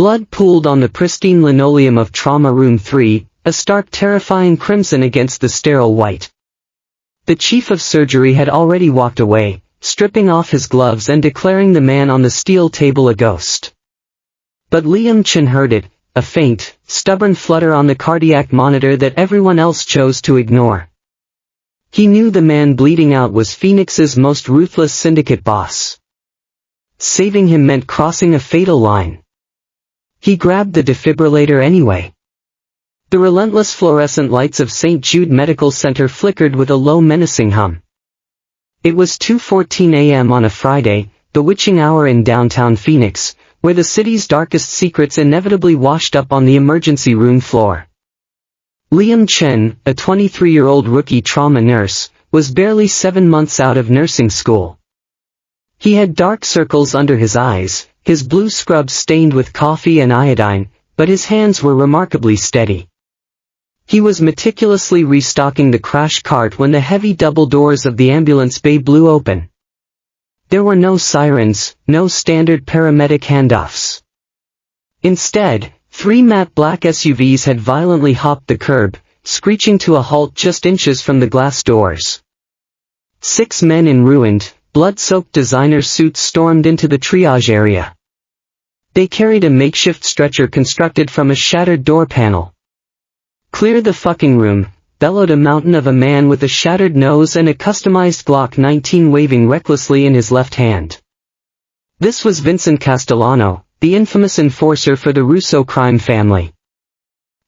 Blood pooled on the pristine linoleum of Trauma Room 3, a stark terrifying crimson against the sterile white. The chief of surgery had already walked away, stripping off his gloves and declaring the man on the steel table a ghost. But Liam Chen heard it, a faint, stubborn flutter on the cardiac monitor that everyone else chose to ignore. He knew the man bleeding out was Phoenix's most ruthless syndicate boss. Saving him meant crossing a fatal line. He grabbed the defibrillator anyway. The relentless fluorescent lights of St. Jude Medical Center flickered with a low menacing hum. It was 2:14 a.m. on a Friday, the witching hour in downtown Phoenix, where the city's darkest secrets inevitably washed up on the emergency room floor. Liam Chen, a 23-year-old rookie trauma nurse, was barely 7 months out of nursing school. He had dark circles under his eyes, his blue scrubs stained with coffee and iodine, but his hands were remarkably steady. He was meticulously restocking the crash cart when the heavy double doors of the ambulance bay blew open. There were no sirens, no standard paramedic handoffs. Instead, 3 matte black SUVs had violently hopped the curb, screeching to a halt just inches from the glass doors. 6 men in ruined, blood-soaked designer suits stormed into the triage area. They carried a makeshift stretcher constructed from a shattered door panel. "Clear the fucking room," bellowed a mountain of a man with a shattered nose and a customized Glock 19 waving recklessly in his left hand. This was Vincent Castellano, the infamous enforcer for the Russo crime family.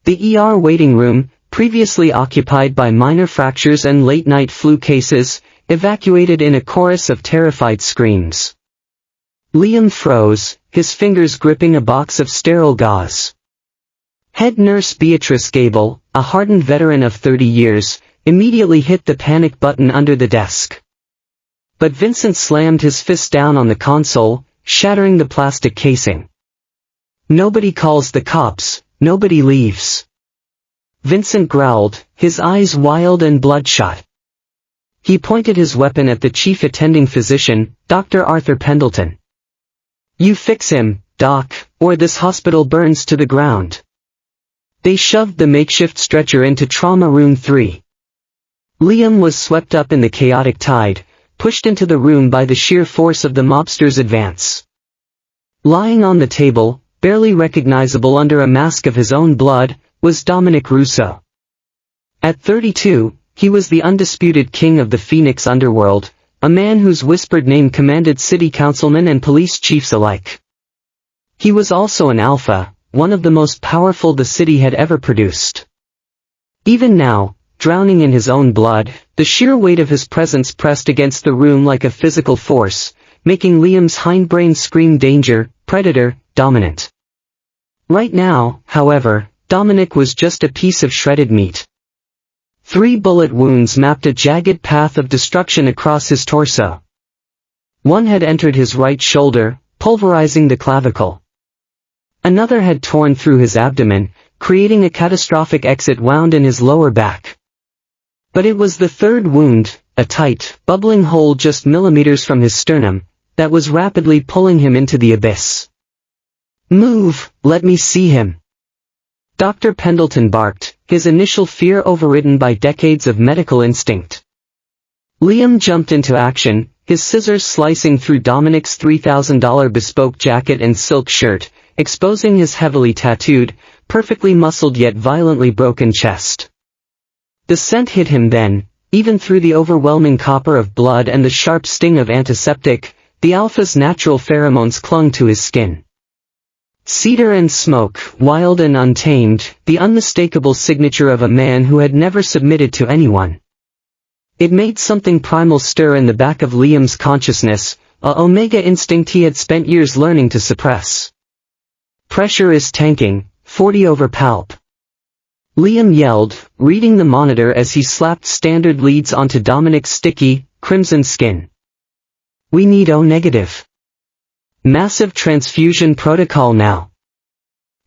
The ER waiting room, previously occupied by minor fractures and late-night flu cases, evacuated in a chorus of terrified screams. Liam froze, his fingers gripping a box of sterile gauze. Head nurse Beatrice Gable, a hardened veteran of 30 years, immediately hit the panic button under the desk. But Vincent slammed his fist down on the console, shattering the plastic casing. "Nobody calls the cops, nobody leaves." Vincent growled, his eyes wild and bloodshot. He pointed his weapon at the chief attending physician, Dr. Arthur Pendleton. "You fix him, Doc, or this hospital burns to the ground." They shoved the makeshift stretcher into Trauma Room 3. Liam was swept up in the chaotic tide, pushed into the room by the sheer force of the mobster's advance. Lying on the table, barely recognizable under a mask of his own blood, was Dominic Russo. At 32, he was the undisputed king of the Phoenix underworld, a man whose whispered name commanded city councilmen and police chiefs alike. He was also an alpha, one of the most powerful the city had ever produced. Even now, drowning in his own blood, the sheer weight of his presence pressed against the room like a physical force, making Liam's hindbrain scream danger, predator, dominant. Right now, however, Dominic was just a piece of shredded meat. 3 bullet wounds mapped a jagged path of destruction across his torso. One had entered his right shoulder, pulverizing the clavicle. Another had torn through his abdomen, creating a catastrophic exit wound in his lower back. But it was the third wound, a tight, bubbling hole just millimeters from his sternum, that was rapidly pulling him into the abyss. "Move, let me see him." Dr. Pendleton barked, his initial fear overridden by decades of medical instinct. Liam jumped into action, his scissors slicing through Dominic's $3,000 bespoke jacket and silk shirt, exposing his heavily tattooed, perfectly muscled yet violently broken chest. The scent hit him then, even through the overwhelming copper of blood and the sharp sting of antiseptic, the alpha's natural pheromones clung to his skin. Cedar and smoke, wild and untamed, the unmistakable signature of a man who had never submitted to anyone. It made something primal stir in the back of Liam's consciousness, a omega instinct he had spent years learning to suppress. "Pressure is tanking, 40 over palp." Liam yelled, reading the monitor as he slapped standard leads onto Dominic's sticky, crimson skin. "We need O negative. Massive transfusion protocol now.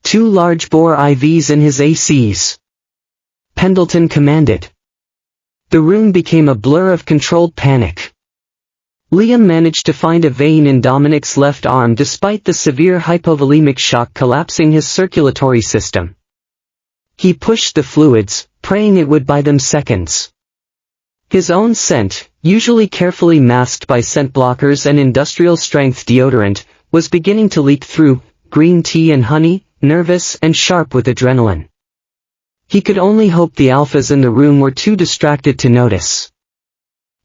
2 large-bore IVs in his ACs." Pendleton commanded. The room became a blur of controlled panic. Liam managed to find a vein in Dominic's left arm despite the severe hypovolemic shock collapsing his circulatory system. He pushed the fluids, praying it would buy them seconds. His own scent, usually carefully masked by scent blockers and industrial-strength deodorant, was beginning to leak through, green tea and honey, nervous and sharp with adrenaline. He could only hope the alphas in the room were too distracted to notice.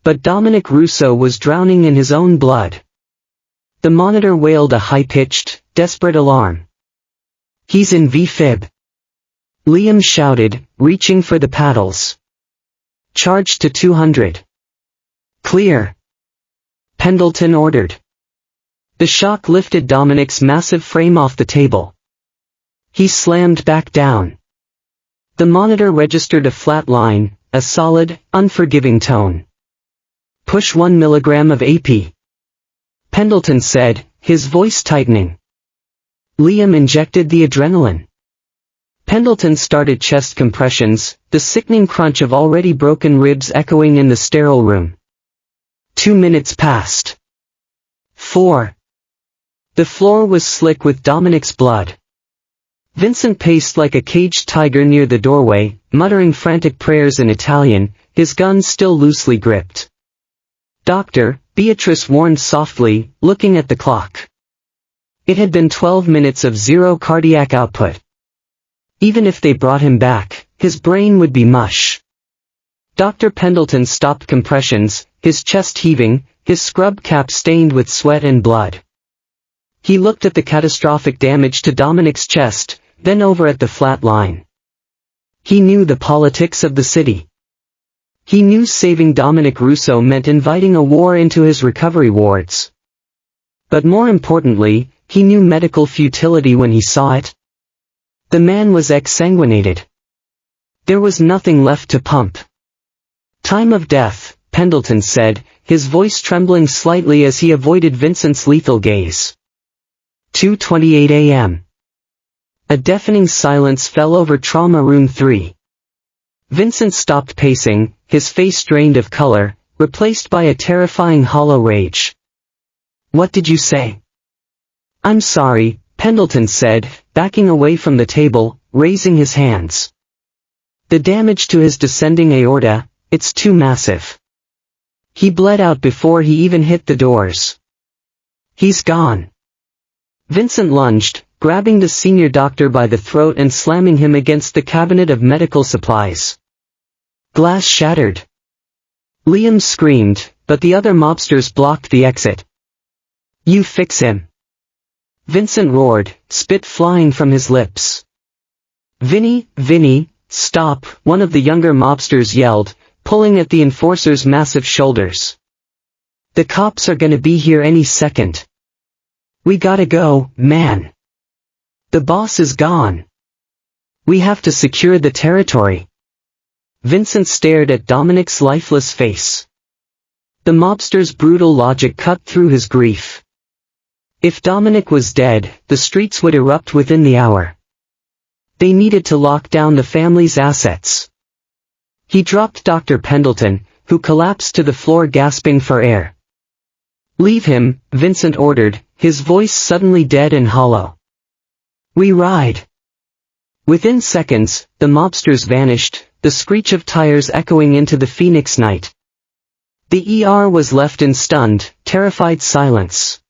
But Dominic Russo was drowning in his own blood. The monitor wailed a high-pitched, desperate alarm. "He's in V-fib!" Liam shouted, reaching for the paddles. "Charge to 200. Clear!" Pendleton ordered. The shock lifted Dominic's massive frame off the table. He slammed back down. The monitor registered a flat line, a solid, unforgiving tone. "Push 1 milligram of AP." Pendleton said, his voice tightening. Liam injected the adrenaline. Pendleton started chest compressions, the sickening crunch of already broken ribs echoing in the sterile room. 2 minutes passed. 4. The floor was slick with Dominic's blood. Vincent paced like a caged tiger near the doorway, muttering frantic prayers in Italian, his gun still loosely gripped. "Doctor," Beatrice warned softly, looking at the clock. It had been 12 minutes of zero cardiac output. Even if they brought him back, his brain would be mush. Dr. Pendleton stopped compressions, his chest heaving, his scrub cap stained with sweat and blood. He looked at the catastrophic damage to Dominic's chest, then over at the flat line. He knew the politics of the city. He knew saving Dominic Russo meant inviting a war into his recovery wards. But more importantly, he knew medical futility when he saw it. The man was exsanguinated. There was nothing left to pump. "Time of death," Pendleton said, his voice trembling slightly as he avoided Vincent's lethal gaze. 2:28 a.m. A deafening silence fell over Trauma Room 3. Vincent stopped pacing, his face drained of color, replaced by a terrifying hollow rage. "What did you say?" "I'm sorry," Pendleton said, backing away from the table, raising his hands. "The damage to his descending aorta, it's too massive. He bled out before he even hit the doors. He's gone." Vincent lunged, grabbing the senior doctor by the throat and slamming him against the cabinet of medical supplies. Glass shattered. Liam screamed, but the other mobsters blocked the exit. "You fix him!" Vincent roared, spit flying from his lips. Vinny, stop," one of the younger mobsters yelled, pulling at the enforcer's massive shoulders. "The cops are gonna be here any second. We gotta go, man. The boss is gone. We have to secure the territory." Vincent stared at Dominic's lifeless face. The mobster's brutal logic cut through his grief. If Dominic was dead, the streets would erupt within the hour. They needed to lock down the family's assets. He dropped Dr. Pendleton, who collapsed to the floor gasping for air. "Leave him," Vincent ordered, his voice suddenly dead and hollow. "We ride." Within seconds, the mobsters vanished, the screech of tires echoing into the Phoenix night. The ER was left in stunned, terrified silence.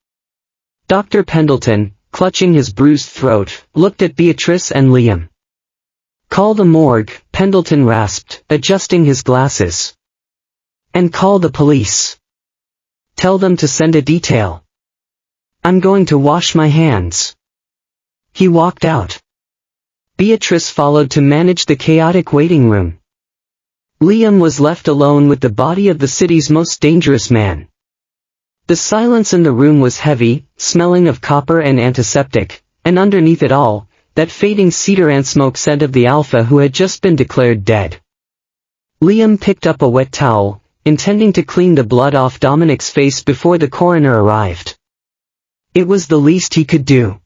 Dr. Pendleton, clutching his bruised throat, looked at Beatrice and Liam. "Call the morgue," Pendleton rasped, adjusting his glasses. "And call the police. Tell them to send a detail. I'm going to wash my hands." He walked out. Beatrice followed to manage the chaotic waiting room. Liam was left alone with the body of the city's most dangerous man. The silence in the room was heavy, smelling of copper and antiseptic, and underneath it all, that fading cedar ant smoke scent of the alpha who had just been declared dead. Liam picked up a wet towel, intending to clean the blood off Dominic's face before the coroner arrived. It was the least he could do.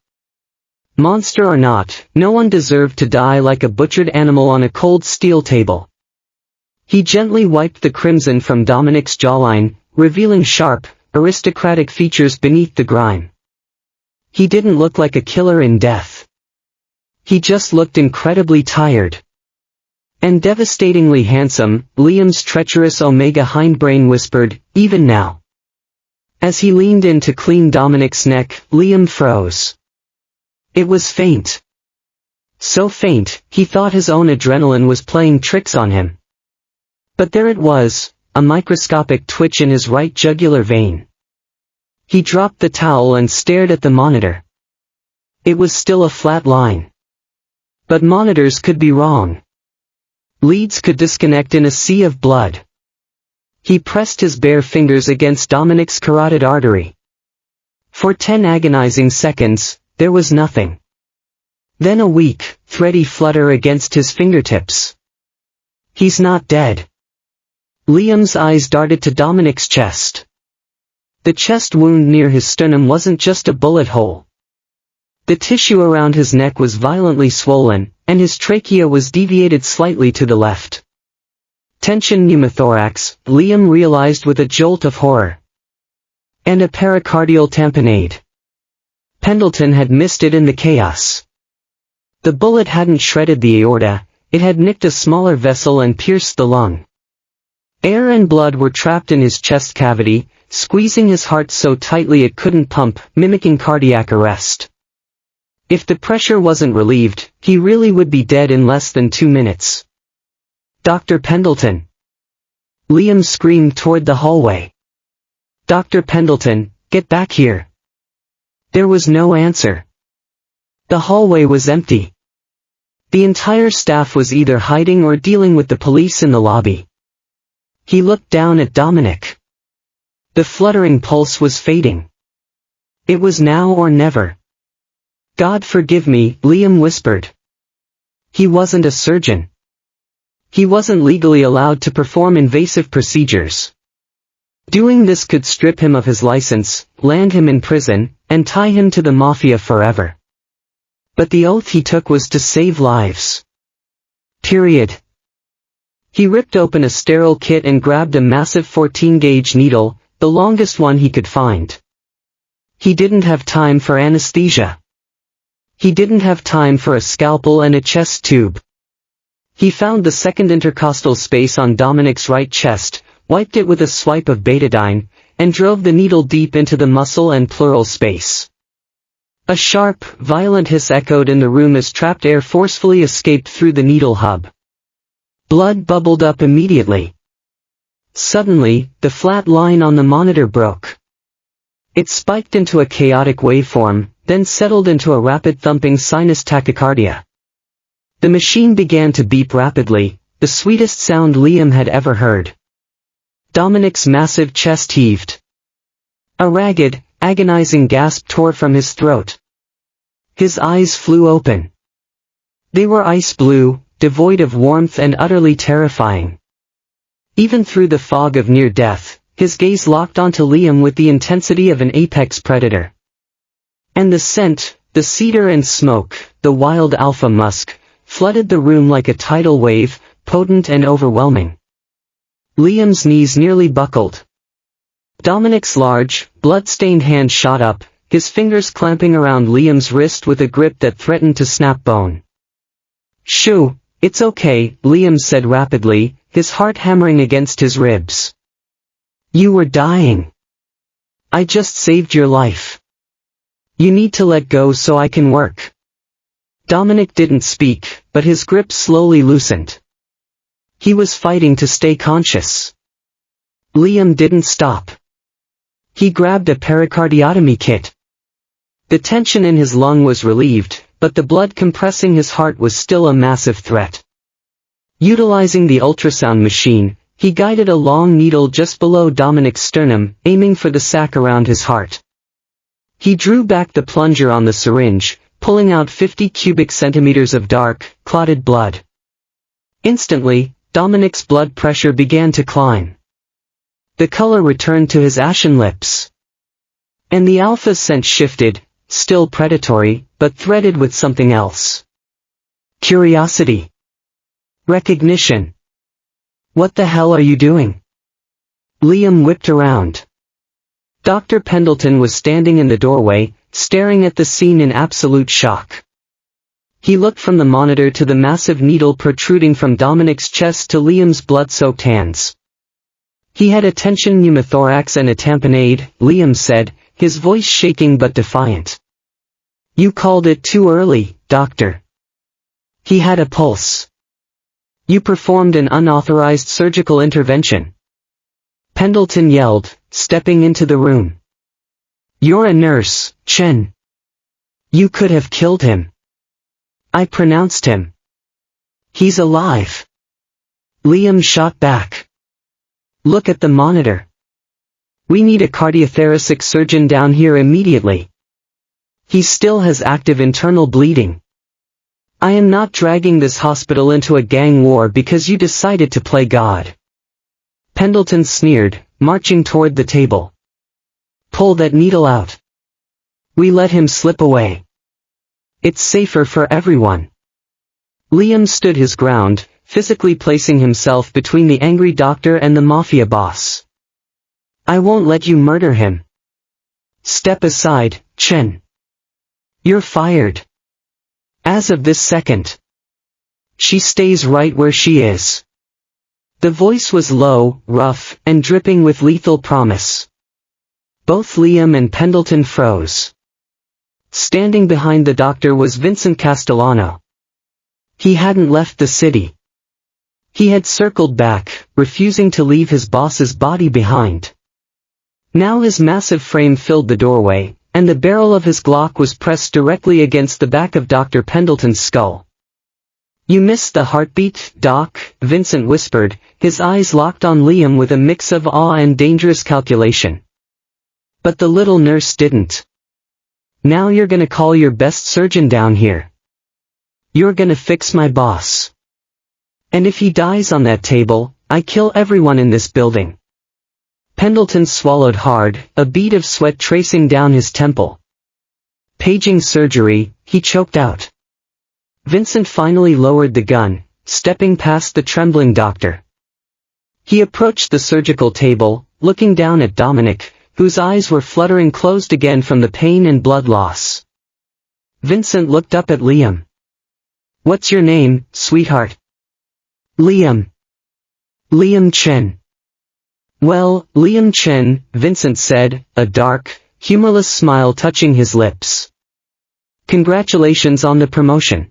Monster or not, no one deserved to die like a butchered animal on a cold steel table. He gently wiped the crimson from Dominic's jawline, revealing sharp, aristocratic features beneath the grime. He didn't look like a killer in death. He just looked incredibly tired. And devastatingly handsome, Liam's treacherous Omega hindbrain whispered, even now. As he leaned in to clean Dominic's neck, Liam froze. It was faint. So faint, he thought his own adrenaline was playing tricks on him. But there it was, a microscopic twitch in his right jugular vein. He dropped the towel and stared at the monitor. It was still a flat line. But monitors could be wrong. Leads could disconnect in a sea of blood. He pressed his bare fingers against Dominic's carotid artery. For 10 agonizing seconds, there was nothing. Then a weak, thready flutter against his fingertips. He's not dead. Liam's eyes darted to Dominic's chest. The chest wound near his sternum wasn't just a bullet hole. The tissue around his neck was violently swollen, and his trachea was deviated slightly to the left. Tension pneumothorax, Liam realized with a jolt of horror. And a pericardial tamponade. Pendleton had missed it in the chaos. The bullet hadn't shredded the aorta, it had nicked a smaller vessel and pierced the lung. Air and blood were trapped in his chest cavity, squeezing his heart so tightly it couldn't pump, mimicking cardiac arrest. If the pressure wasn't relieved, he really would be dead in less than 2 minutes. Dr. Pendleton! Liam screamed toward the hallway. Dr. Pendleton, get back here! There was no answer. The hallway was empty. The entire staff was either hiding or dealing with the police in the lobby. He looked down at Dominic. The fluttering pulse was fading. It was now or never. God forgive me, Liam whispered. He wasn't a surgeon. He wasn't legally allowed to perform invasive procedures. Doing this could strip him of his license, land him in prison, and tie him to the Mafia forever. But the oath he took was to save lives. Period. He ripped open a sterile kit and grabbed a massive 14-gauge needle, the longest one he could find. He didn't have time for anesthesia. He didn't have time for a scalpel and a chest tube. He found the second intercostal space on Dominic's right chest, wiped it with a swipe of betadine, and drove the needle deep into the muscle and pleural space. A sharp, violent hiss echoed in the room as trapped air forcefully escaped through the needle hub. Blood bubbled up immediately. Suddenly, the flat line on the monitor broke. It spiked into a chaotic waveform, then settled into a rapid thumping sinus tachycardia. The machine began to beep rapidly, the sweetest sound Liam had ever heard. Dominic's massive chest heaved. A ragged, agonizing gasp tore from his throat. His eyes flew open. They were ice blue, devoid of warmth and utterly terrifying. Even through the fog of near death, his gaze locked onto Liam with the intensity of an apex predator. And the scent, the cedar and smoke, the wild alpha musk, flooded the room like a tidal wave, potent and overwhelming. Liam's knees nearly buckled. Dominic's large, blood-stained hand shot up, his fingers clamping around Liam's wrist with a grip that threatened to snap bone. "Shoo, it's okay," Liam said rapidly, his heart hammering against his ribs. "You were dying. I just saved your life. You need to let go so I can work." Dominic didn't speak, but his grip slowly loosened. He was fighting to stay conscious. Liam didn't stop. He grabbed a pericardiotomy kit. The tension in his lung was relieved, but the blood compressing his heart was still a massive threat. Utilizing the ultrasound machine, he guided a long needle just below Dominic's sternum, aiming for the sac around his heart. He drew back the plunger on the syringe, pulling out 50 cubic centimeters of dark, clotted blood. Instantly, Dominic's blood pressure began to climb. The color returned to his ashen lips. And the alpha scent shifted, still predatory, but threaded with something else. Curiosity. Recognition. "What the hell are you doing?" Liam whipped around. Dr. Pendleton was standing in the doorway, staring at the scene in absolute shock. He looked from the monitor to the massive needle protruding from Dominic's chest to Liam's blood-soaked hands. He had a tension pneumothorax and a tamponade, Liam said, his voice shaking but defiant. You called it too early, doctor. He had a pulse. You performed an unauthorized surgical intervention. Pendleton yelled, stepping into the room. You're a nurse, Chen. You could have killed him. I pronounced him. He's alive. Liam shot back. Look at the monitor. We need a cardiothoracic surgeon down here immediately. He still has active internal bleeding. I am not dragging this hospital into a gang war because you decided to play God. Pendleton sneered, marching toward the table. Pull that needle out. We let him slip away. It's safer for everyone. Liam stood his ground, physically placing himself between the angry doctor and the Mafia boss. I won't let you murder him. Step aside, Chen. You're fired. As of this second. She stays right where she is. The voice was low, rough, and dripping with lethal promise. Both Liam and Pendleton froze. Standing behind the doctor was Vincent Castellano. He hadn't left the city. He had circled back, refusing to leave his boss's body behind. Now his massive frame filled the doorway, and the barrel of his Glock was pressed directly against the back of Dr. Pendleton's skull. You missed the heartbeat, Doc, Vincent whispered, his eyes locked on Liam with a mix of awe and dangerous calculation. But the little nurse didn't. Now you're gonna call your best surgeon down here. You're gonna fix my boss. And if he dies on that table, I kill everyone in this building. Pendleton swallowed hard, a bead of sweat tracing down his temple. Paging surgery, he choked out. Vincent finally lowered the gun, stepping past the trembling doctor. He approached the surgical table, looking down at Dominic, whose eyes were fluttering closed again from the pain and blood loss. Vincent looked up at Liam. What's your name, sweetheart? Liam. Liam Chen. Well, Liam Chen, Vincent said, a dark, humorless smile touching his lips. Congratulations on the promotion.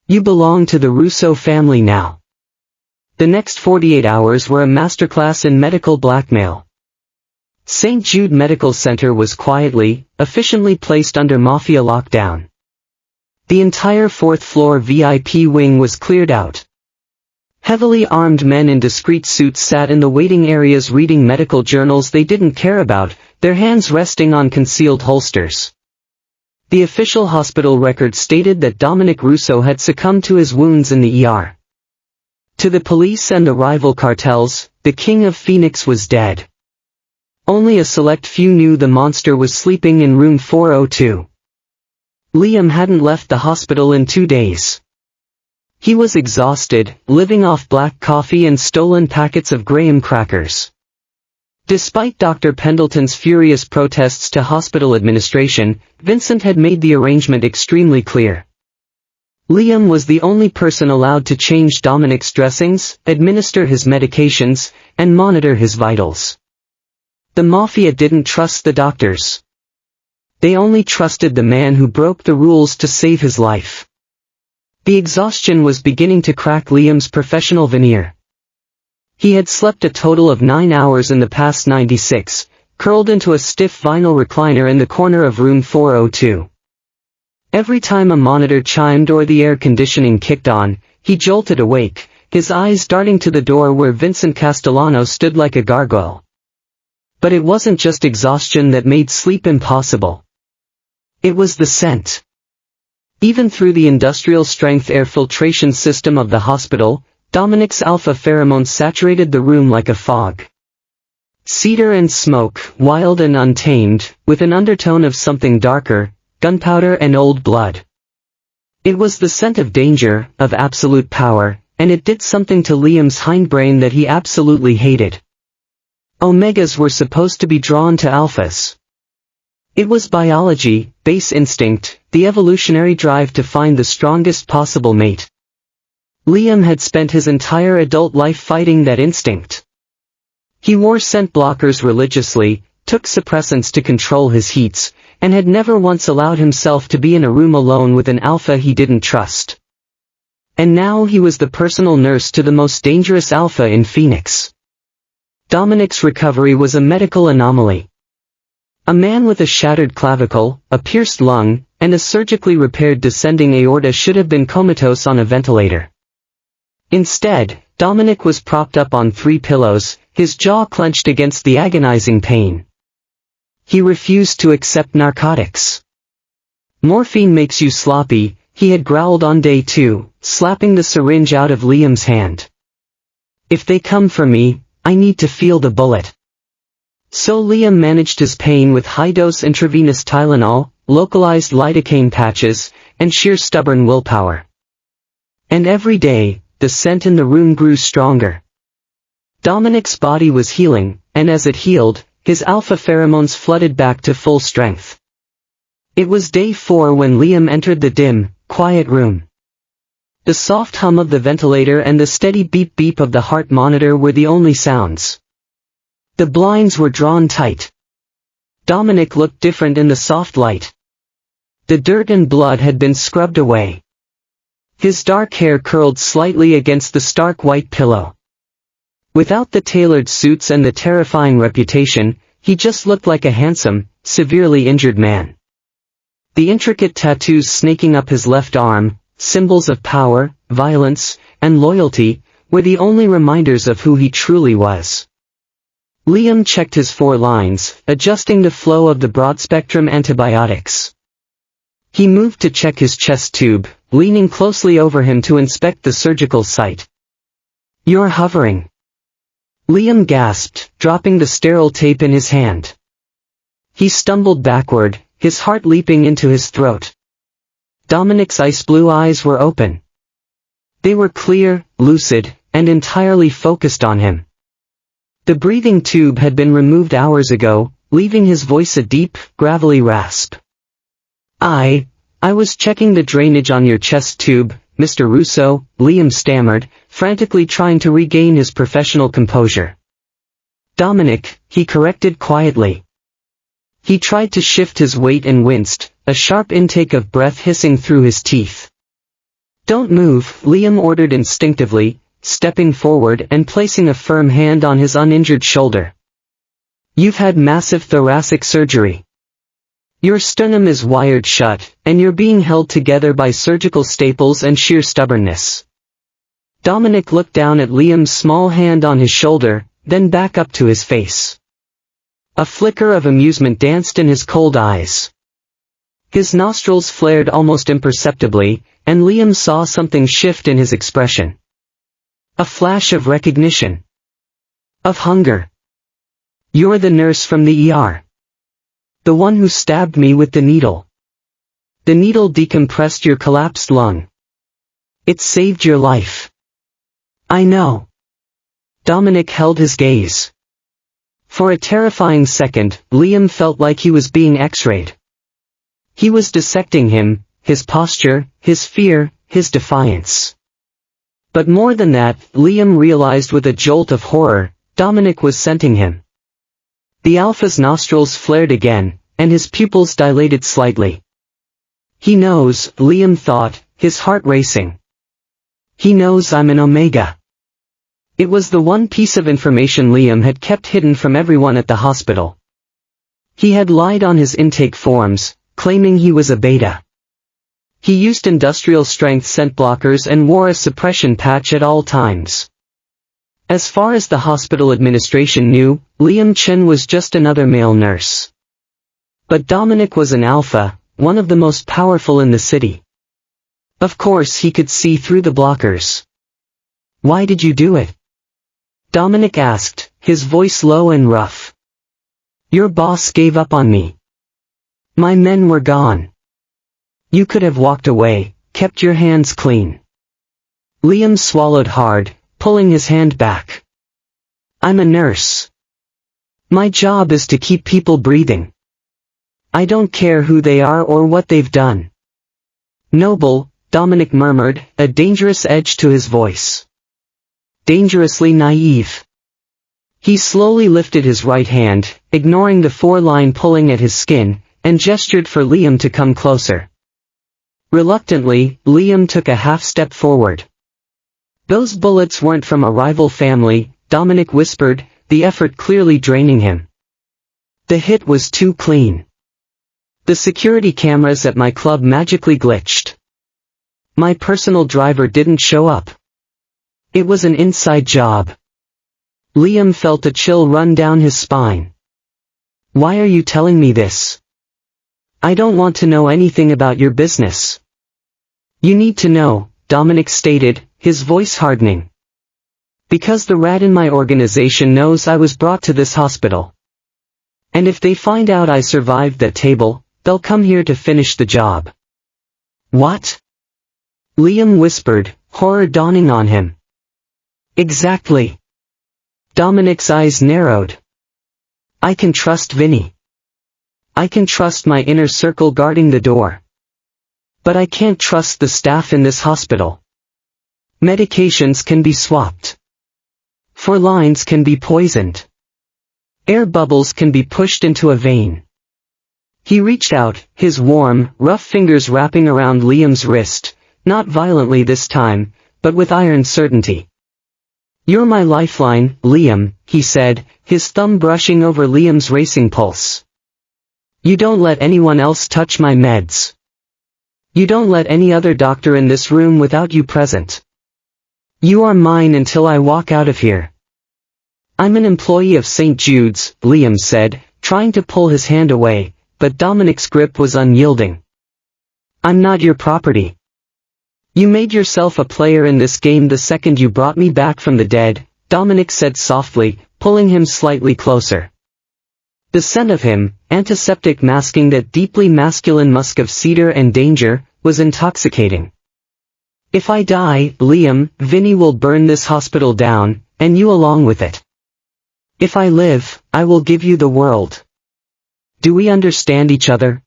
You belong to the Russo family now. The next 48 hours were a masterclass in medical blackmail. St. Jude Medical Center was quietly, efficiently placed under Mafia lockdown. The entire fourth-floor VIP wing was cleared out. Heavily armed men in discreet suits sat in the waiting areas reading medical journals they didn't care about, their hands resting on concealed holsters. The official hospital record stated that Dominic Russo had succumbed to his wounds in the ER. To the police and the rival cartels, the King of Phoenix was dead. Only a select few knew the monster was sleeping in room 402. Liam hadn't left the hospital in 2 days. He was exhausted, living off black coffee and stolen packets of graham crackers. Despite Dr. Pendleton's furious protests to hospital administration, Vincent had made the arrangement extremely clear. Liam was the only person allowed to change Dominic's dressings, administer his medications, and monitor his vitals. The Mafia didn't trust the doctors. They only trusted the man who broke the rules to save his life. The exhaustion was beginning to crack Liam's professional veneer. He had slept a total of 9 hours in the past 96, curled into a stiff vinyl recliner in the corner of room 402. Every time a monitor chimed or the air conditioning kicked on, he jolted awake, his eyes darting to the door where Vincent Castellano stood like a gargoyle. But it wasn't just exhaustion that made sleep impossible. It was the scent. Even through the industrial-strength air filtration system of the hospital, Dominic's alpha pheromones saturated the room like a fog. Cedar and smoke, wild and untamed, with an undertone of something darker, gunpowder and old blood. It was the scent of danger, of absolute power, and it did something to Liam's hindbrain that he absolutely hated. Omegas were supposed to be drawn to alphas. It was biology, base instinct, the evolutionary drive to find the strongest possible mate. Liam had spent his entire adult life fighting that instinct. He wore scent blockers religiously, took suppressants to control his heats, and had never once allowed himself to be in a room alone with an alpha he didn't trust. And now he was the personal nurse to the most dangerous alpha in Phoenix. Dominic's recovery was a medical anomaly. A man with a shattered clavicle, a pierced lung, and a surgically repaired descending aorta should have been comatose on a ventilator. Instead, Dominic was propped up on 3 pillows, his jaw clenched against the agonizing pain. He refused to accept narcotics. Morphine makes you sloppy, he had growled on day 2, slapping the syringe out of Liam's hand. If they come for me, I need to feel the bullet. So Liam managed his pain with high-dose intravenous Tylenol, localized lidocaine patches, and sheer stubborn willpower. And every day, the scent in the room grew stronger. Dominic's body was healing, and as it healed, his alpha pheromones flooded back to full strength. It was day 4 when Liam entered the dim, quiet room. The soft hum of the ventilator and the steady beep-beep of the heart monitor were the only sounds. The blinds were drawn tight. Dominic looked different in the soft light. The dirt and blood had been scrubbed away. His dark hair curled slightly against the stark white pillow. Without the tailored suits and the terrifying reputation, he just looked like a handsome, severely injured man. The intricate tattoos snaking up his left arm, symbols of power, violence, and loyalty, were the only reminders of who he truly was. Liam checked his 4 lines, adjusting the flow of the broad-spectrum antibiotics. He moved to check his chest tube, leaning closely over him to inspect the surgical site. "You're hovering." Liam gasped, dropping the sterile tape in his hand. He stumbled backward, his heart leaping into his throat. Dominic's ice-blue eyes were open. They were clear, lucid, and entirely focused on him. The breathing tube had been removed hours ago, leaving his voice a deep, gravelly rasp. I was checking the drainage on your chest tube, Mr. Russo," Liam stammered, frantically trying to regain his professional composure. "Dominic," he corrected quietly. He tried to shift his weight and winced, a sharp intake of breath hissing through his teeth. "Don't move," Liam ordered instinctively, stepping forward and placing a firm hand on his uninjured shoulder. "You've had massive thoracic surgery. Your sternum is wired shut, and you're being held together by surgical staples and sheer stubbornness." Dominic looked down at Liam's small hand on his shoulder, then back up to his face. A flicker of amusement danced in his cold eyes. His nostrils flared almost imperceptibly, and Liam saw something shift in his expression. A flash of recognition. Of hunger. "You're the nurse from the ER. The one who stabbed me with the needle. The needle decompressed your collapsed lung. It saved your life." "I know." Dominic held his gaze. For a terrifying second, Liam felt like he was being x-rayed. He was dissecting him, his posture, his fear, his defiance. But more than that, Liam realized with a jolt of horror, Dominic was scenting him. The alpha's nostrils flared again, and his pupils dilated slightly. "He knows," Liam thought, his heart racing. "He knows I'm an Omega." It was the one piece of information Liam had kept hidden from everyone at the hospital. He had lied on his intake forms, claiming he was a beta. He used industrial-strength scent blockers and wore a suppression patch at all times. As far as the hospital administration knew, Liam Chen was just another male nurse. But Dominic was an alpha, one of the most powerful in the city. Of course he could see through the blockers. "Why did you do it?" Dominic asked, his voice low and rough. "Your boss gave up on me. My men were gone. You could have walked away, kept your hands clean." Liam swallowed hard, pulling his hand back. "I'm a nurse. My job is to keep people breathing. I don't care who they are or what they've done. Noble, Dominic murmured, a dangerous edge to his voice. Dangerously naive. He slowly lifted his right hand, ignoring the four-line pulling at his skin, and gestured for Liam to come closer. Reluctantly, Liam took a half-step forward. Those bullets weren't from a rival family, Dominic whispered, the effort clearly draining him. The hit was too clean. The security cameras at my club magically glitched. My personal driver didn't show up. It was an inside job. Liam felt a chill run down his spine. Why are you telling me this? I don't want to know anything about your business. You need to know, Dominic stated, his voice hardening. Because the rat in my organization knows I was brought to this hospital. And if they find out I survived that table, they'll come here to finish the job. What? Liam whispered, horror dawning on him. Exactly. Dominic's eyes narrowed. I can trust Vinny. I can trust my inner circle guarding the door. But I can't trust the staff in this hospital. Medications can be swapped. Four lines can be poisoned. Air bubbles can be pushed into a vein. He reached out, his warm, rough fingers wrapping around Liam's wrist, not violently this time, but with iron certainty. You're my lifeline, Liam, he said, his thumb brushing over Liam's racing pulse. You don't let anyone else touch my meds. You don't let any other doctor in this room without you present. You are mine until I walk out of here. I'm an employee of St. Jude's, Liam said, trying to pull his hand away, but Dominic's grip was unyielding. I'm not your property. You made yourself a player in this game the second you brought me back from the dead, Dominic said softly, pulling him slightly closer. The scent of him, antiseptic masking that deeply masculine musk of cedar and danger, was intoxicating. If I die, Liam, Vinny will burn this hospital down, and you along with it. If I live, I will give you the world. Do we understand each other?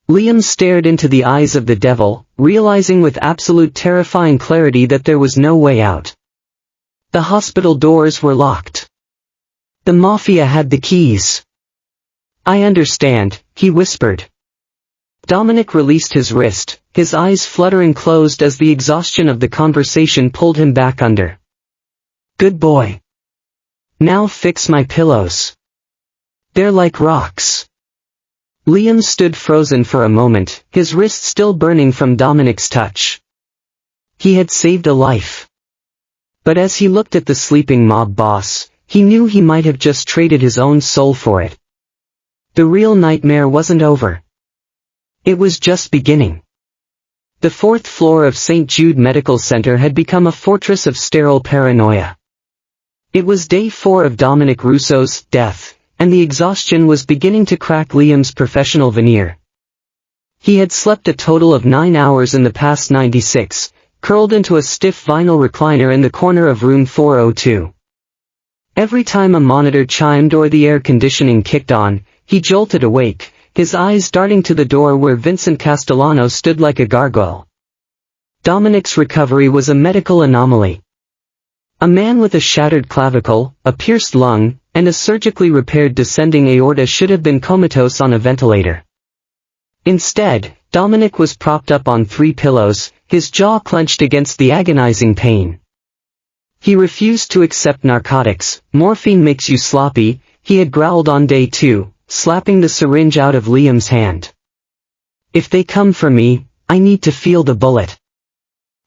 Liam stared into the eyes of the devil, realizing with absolute terrifying clarity that there was no way out. The hospital doors were locked. The Mafia had the keys. I understand, he whispered. Dominic released his wrist, his eyes fluttering closed as the exhaustion of the conversation pulled him back under. Good boy. Now fix my pillows. They're like rocks. Liam stood frozen for a moment, his wrist still burning from Dominic's touch. He had saved a life. But as he looked at the sleeping mob boss, he knew he might have just traded his own soul for it. The real nightmare wasn't over. It was just beginning. The fourth floor of St. Jude Medical Center had become a fortress of sterile paranoia. It was day 4 of Dominic Russo's death, and the exhaustion was beginning to crack Liam's professional veneer. He had slept a total of 9 hours in the past 96, curled into a stiff vinyl recliner in the corner of room 402. Every time a monitor chimed or the air conditioning kicked on, he jolted awake, his eyes darting to the door where Vincent Castellano stood like a gargoyle. Dominic's recovery was a medical anomaly. A man with a shattered clavicle, a pierced lung, and a surgically repaired descending aorta should have been comatose on a ventilator. Instead, Dominic was propped up on 3 pillows, his jaw clenched against the agonizing pain. He refused to accept narcotics. Morphine makes you sloppy, he had growled on day 2, slapping the syringe out of Liam's hand. If they come for me, I need to feel the bullet.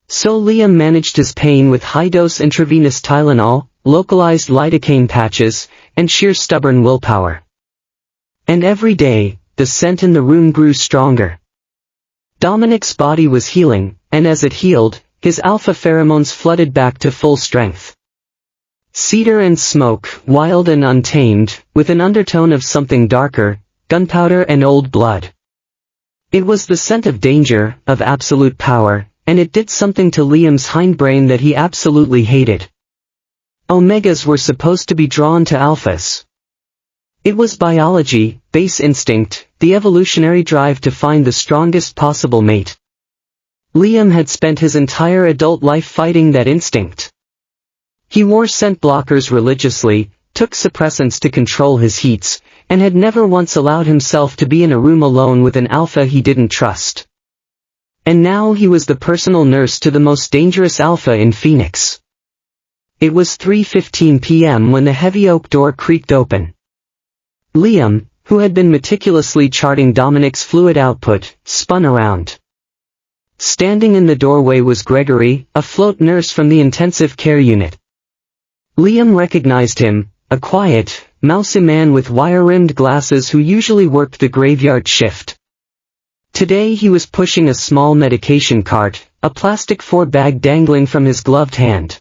So Liam managed his pain with high-dose intravenous Tylenol, localized lidocaine patches, and sheer stubborn willpower. And every day, the scent in the room grew stronger. Dominic's body was healing, and as it healed, his alpha pheromones flooded back to full strength. Cedar and smoke, wild and untamed, with an undertone of something darker, gunpowder and old blood. It was the scent of danger, of absolute power, and it did something to Liam's hindbrain that he absolutely hated. Omegas were supposed to be drawn to alphas. It was biology, base instinct, the evolutionary drive to find the strongest possible mate. Liam had spent his entire adult life fighting that instinct. He wore scent blockers religiously, took suppressants to control his heats, and had never once allowed himself to be in a room alone with an alpha he didn't trust. And now he was the personal nurse to the most dangerous alpha in Phoenix. It was 3:15 p.m. when the heavy oak door creaked open. Liam, who had been meticulously charting Dominic's fluid output, spun around. Standing in the doorway was Gregory, a float nurse from the intensive care unit. Liam recognized him, a quiet, mousy man with wire-rimmed glasses who usually worked the graveyard shift. Today he was pushing a small medication cart, a plastic 4-bag dangling from his gloved hand.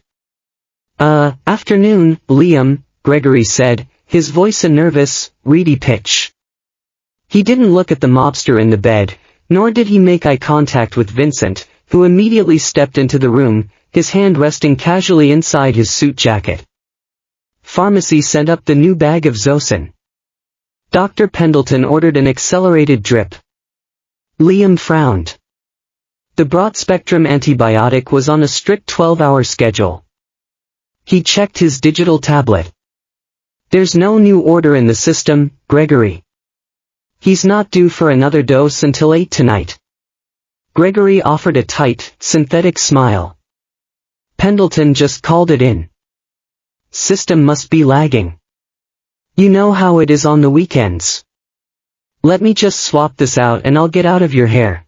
Afternoon, Liam, Gregory said, his voice a nervous, reedy pitch. He didn't look at the mobster in the bed, nor did he make eye contact with Vincent, who immediately stepped into the room, his hand resting casually inside his suit jacket. Pharmacy sent up the new bag of Zosyn. Dr. Pendleton ordered an accelerated drip. Liam frowned. The broad-spectrum antibiotic was on a strict 12-hour schedule. He checked his digital tablet. There's no new order in the system, Gregory. He's not due for another dose until 8 tonight. Gregory offered a tight, synthetic smile. Pendleton just called it in. System must be lagging. You know how it is on the weekends. Let me just swap this out and I'll get out of your hair.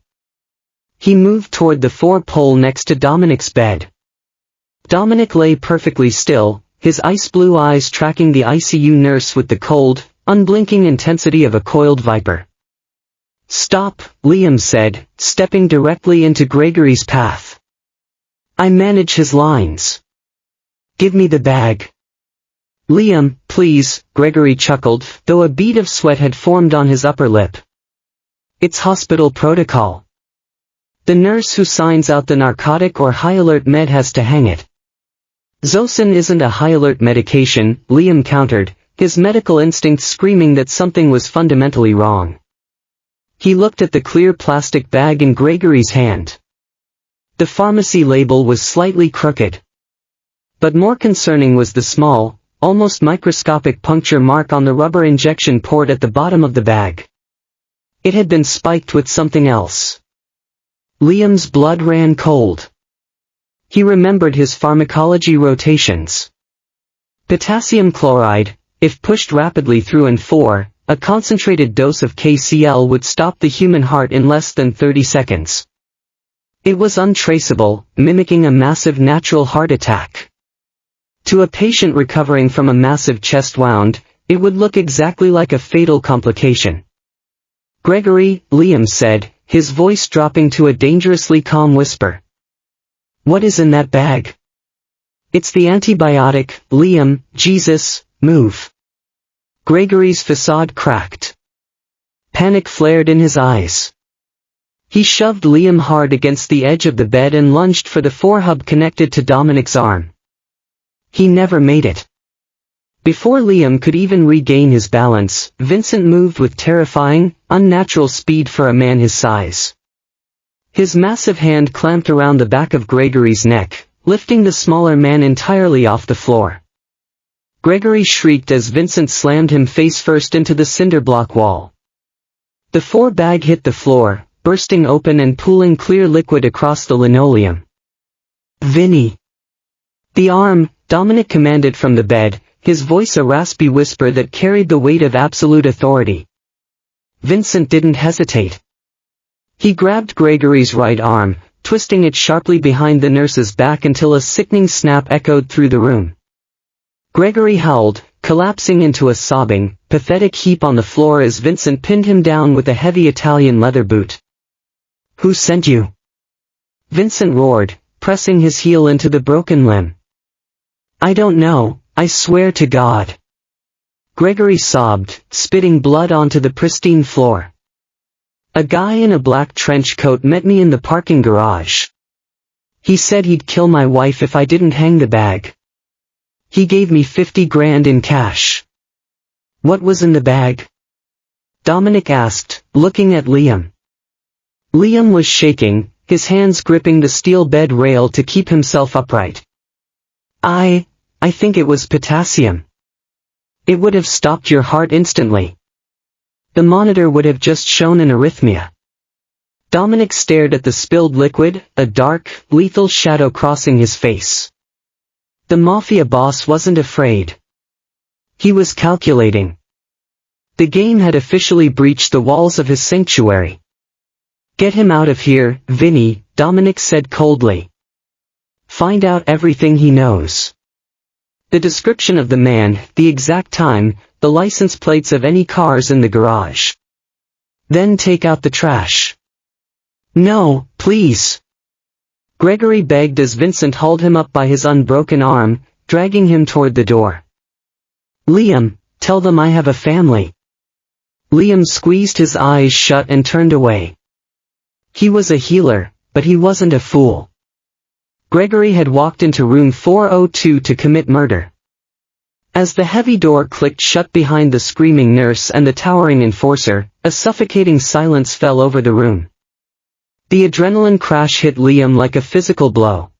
He moved toward the 4-pole next to Dominic's bed. Dominic lay perfectly still, his ice-blue eyes tracking the ICU nurse with the cold, unblinking intensity of a coiled viper. Stop, Liam said, stepping directly into Gregory's path. I manage his lines. Give me the bag. Liam, please, Gregory chuckled, though a bead of sweat had formed on his upper lip. It's hospital protocol. The nurse who signs out the narcotic or high-alert med has to hang it. Zosyn isn't a high-alert medication, Liam countered, his medical instinct screaming that something was fundamentally wrong. He looked at the clear plastic bag in Gregory's hand. The pharmacy label was slightly crooked. But more concerning was the small, almost microscopic puncture mark on the rubber injection port at the bottom of the bag. It had been spiked with something else. Liam's blood ran cold. He remembered his pharmacology rotations. Potassium chloride, if pushed rapidly through an 4, a concentrated dose of KCl would stop the human heart in less than 30 seconds. It was untraceable, mimicking a massive natural heart attack. To a patient recovering from a massive chest wound, it would look exactly like a fatal complication. Gregory, Liam said, his voice dropping to a dangerously calm whisper. What is in that bag? It's the antibiotic, Liam, Jesus, move. Gregory's facade cracked. Panic flared in his eyes. He shoved Liam hard against the edge of the bed and lunged for the 4-hub connected to Dominic's arm. He never made it. Before Liam could even regain his balance, Vincent moved with terrifying, unnatural speed for a man his size. His massive hand clamped around the back of Gregory's neck, lifting the smaller man entirely off the floor. Gregory shrieked as Vincent slammed him face first into the cinder block wall. The 4-bag hit the floor, bursting open and pooling clear liquid across the linoleum. Vinny! The arm, Dominic commanded from the bed, his voice a raspy whisper that carried the weight of absolute authority. Vincent didn't hesitate. He grabbed Gregory's right arm, twisting it sharply behind the nurse's back until a sickening snap echoed through the room. Gregory howled, collapsing into a sobbing, pathetic heap on the floor as Vincent pinned him down with a heavy Italian leather boot. Who sent you? Vincent roared, pressing his heel into the broken limb. I don't know, I swear to God. Gregory sobbed, spitting blood onto the pristine floor. A guy in a black trench coat met me in the parking garage. He said he'd kill my wife if I didn't hang the bag. He gave me 50 grand in cash. What was in the bag? Dominic asked, looking at Liam. Liam was shaking, his hands gripping the steel bed rail to keep himself upright. I think it was potassium. It would have stopped your heart instantly. The monitor would have just shown an arrhythmia. Dominic stared at the spilled liquid, a dark, lethal shadow crossing his face. The Mafia boss wasn't afraid. He was calculating. The game had officially breached the walls of his sanctuary. Get him out of here, Vinny, Dominic said coldly. Find out everything he knows. The description of the man, the exact time, the license plates of any cars in the garage. Then take out the trash. No, please. Gregory begged as Vincent hauled him up by his unbroken arm, dragging him toward the door. Liam, tell them I have a family. Liam squeezed his eyes shut and turned away. He was a healer, but he wasn't a fool. Gregory had walked into room 402 to commit murder. As the heavy door clicked shut behind the screaming nurse and the towering enforcer, a suffocating silence fell over the room. The adrenaline crash hit Liam like a physical blow.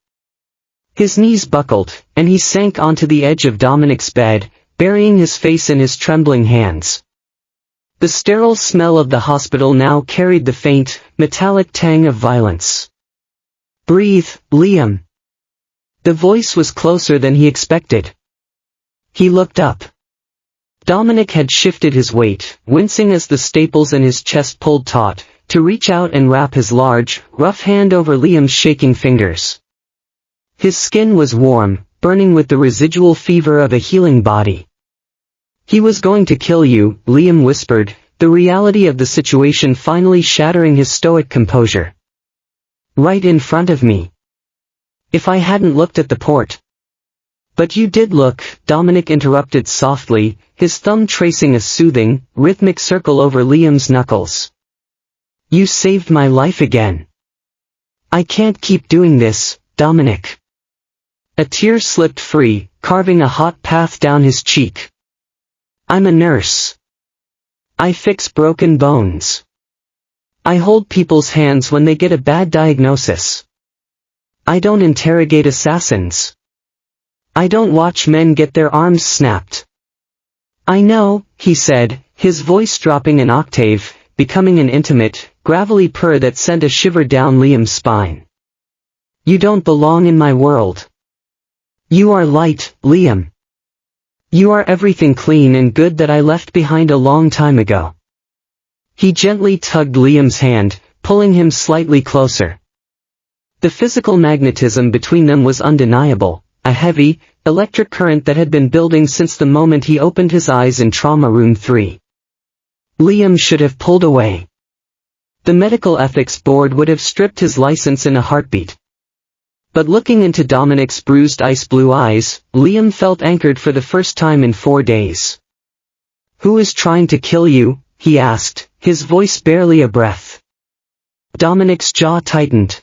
His knees buckled, and he sank onto the edge of Dominic's bed, burying his face in his trembling hands. The sterile smell of the hospital now carried the faint, metallic tang of violence. Breathe, Liam. The voice was closer than he expected. He looked up. Dominic had shifted his weight, wincing as the staples in his chest pulled taut, to reach out and wrap his large, rough hand over Liam's shaking fingers. His skin was warm, burning with the residual fever of a healing body. He was going to kill you, Liam whispered, the reality of the situation finally shattering his stoic composure. Right in front of me. If I hadn't looked at the port. But you did look, Dominic interrupted softly, his thumb tracing a soothing, rhythmic circle over Liam's knuckles. You saved my life again. I can't keep doing this, Dominic. A tear slipped free, carving a hot path down his cheek. I'm a nurse. I fix broken bones. I hold people's hands when they get a bad diagnosis. I don't interrogate assassins. I don't watch men get their arms snapped. I know, he said, his voice dropping an octave, becoming an intimate, gravelly purr that sent a shiver down Liam's spine. You don't belong in my world. You are light, Liam. You are everything clean and good that I left behind a long time ago. He gently tugged Liam's hand, pulling him slightly closer. The physical magnetism between them was undeniable, a heavy, electric current that had been building since the moment he opened his eyes in Trauma Room 3. Liam should have pulled away. The medical ethics board would have stripped his license in a heartbeat. But looking into Dominic's bruised ice-blue eyes, Liam felt anchored for the first time in 4 days. Who is trying to kill you? He asked, his voice barely a breath. Dominic's jaw tightened.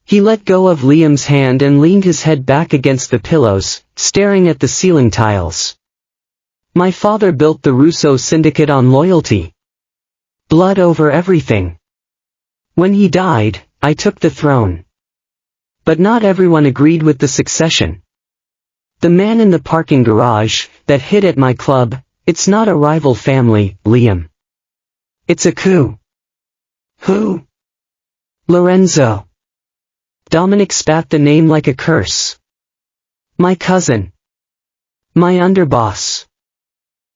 He let go of Liam's hand and leaned his head back against the pillows, staring at the ceiling tiles. My father built the Russo Syndicate on loyalty. Blood over everything. When he died, I took the throne. But not everyone agreed with the succession. The man in the parking garage, that hit at my club, it's not a rival family, Liam. It's a coup. Who? Lorenzo. Dominic spat the name like a curse. My cousin. My underboss.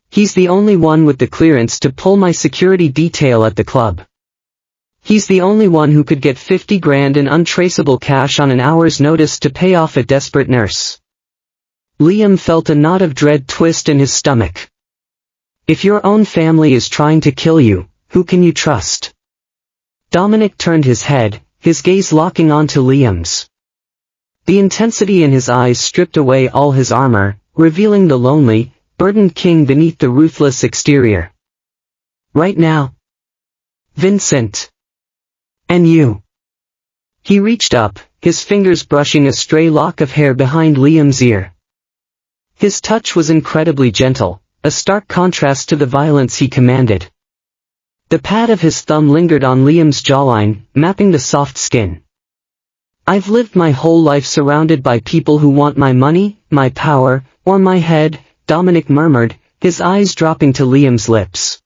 He's the only one with the clearance to pull my security detail at the club. He's the only one who could get 50 grand in untraceable cash on an hour's notice to pay off a desperate nurse. Liam felt a knot of dread twist in his stomach. If your own family is trying to kill you, who can you trust? Dominic turned his head, his gaze locking onto Liam's. The intensity in his eyes stripped away all his armor, revealing the lonely, burdened king beneath the ruthless exterior. Right now. Vincent. And you. He reached up, his fingers brushing a stray lock of hair behind Liam's ear. His touch was incredibly gentle, a stark contrast to the violence he commanded. The pad of his thumb lingered on Liam's jawline, mapping the soft skin. "I've lived my whole life surrounded by people who want my money, my power, or my head," Dominic murmured, his eyes dropping to Liam's lips.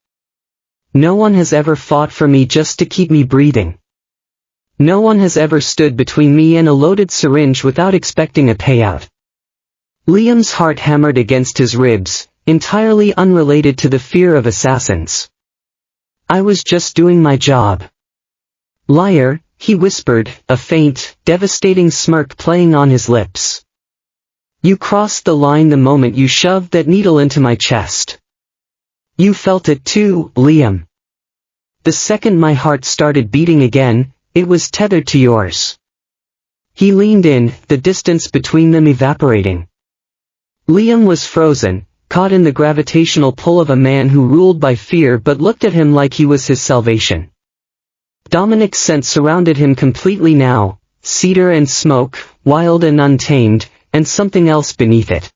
"No one has ever fought for me just to keep me breathing. No one has ever stood between me and a loaded syringe without expecting a payout." Liam's heart hammered against his ribs, entirely unrelated to the fear of assassins. "I was just doing my job." "Liar," he whispered, a faint, devastating smirk playing on his lips. "You crossed the line the moment you shoved that needle into my chest. You felt it too, Liam. The second my heart started beating again, it was tethered to yours." He leaned in, the distance between them evaporating. Liam was frozen, caught in the gravitational pull of a man who ruled by fear but looked at him like he was his salvation. Dominic's scent surrounded him completely now, cedar and smoke, wild and untamed, and something else beneath it.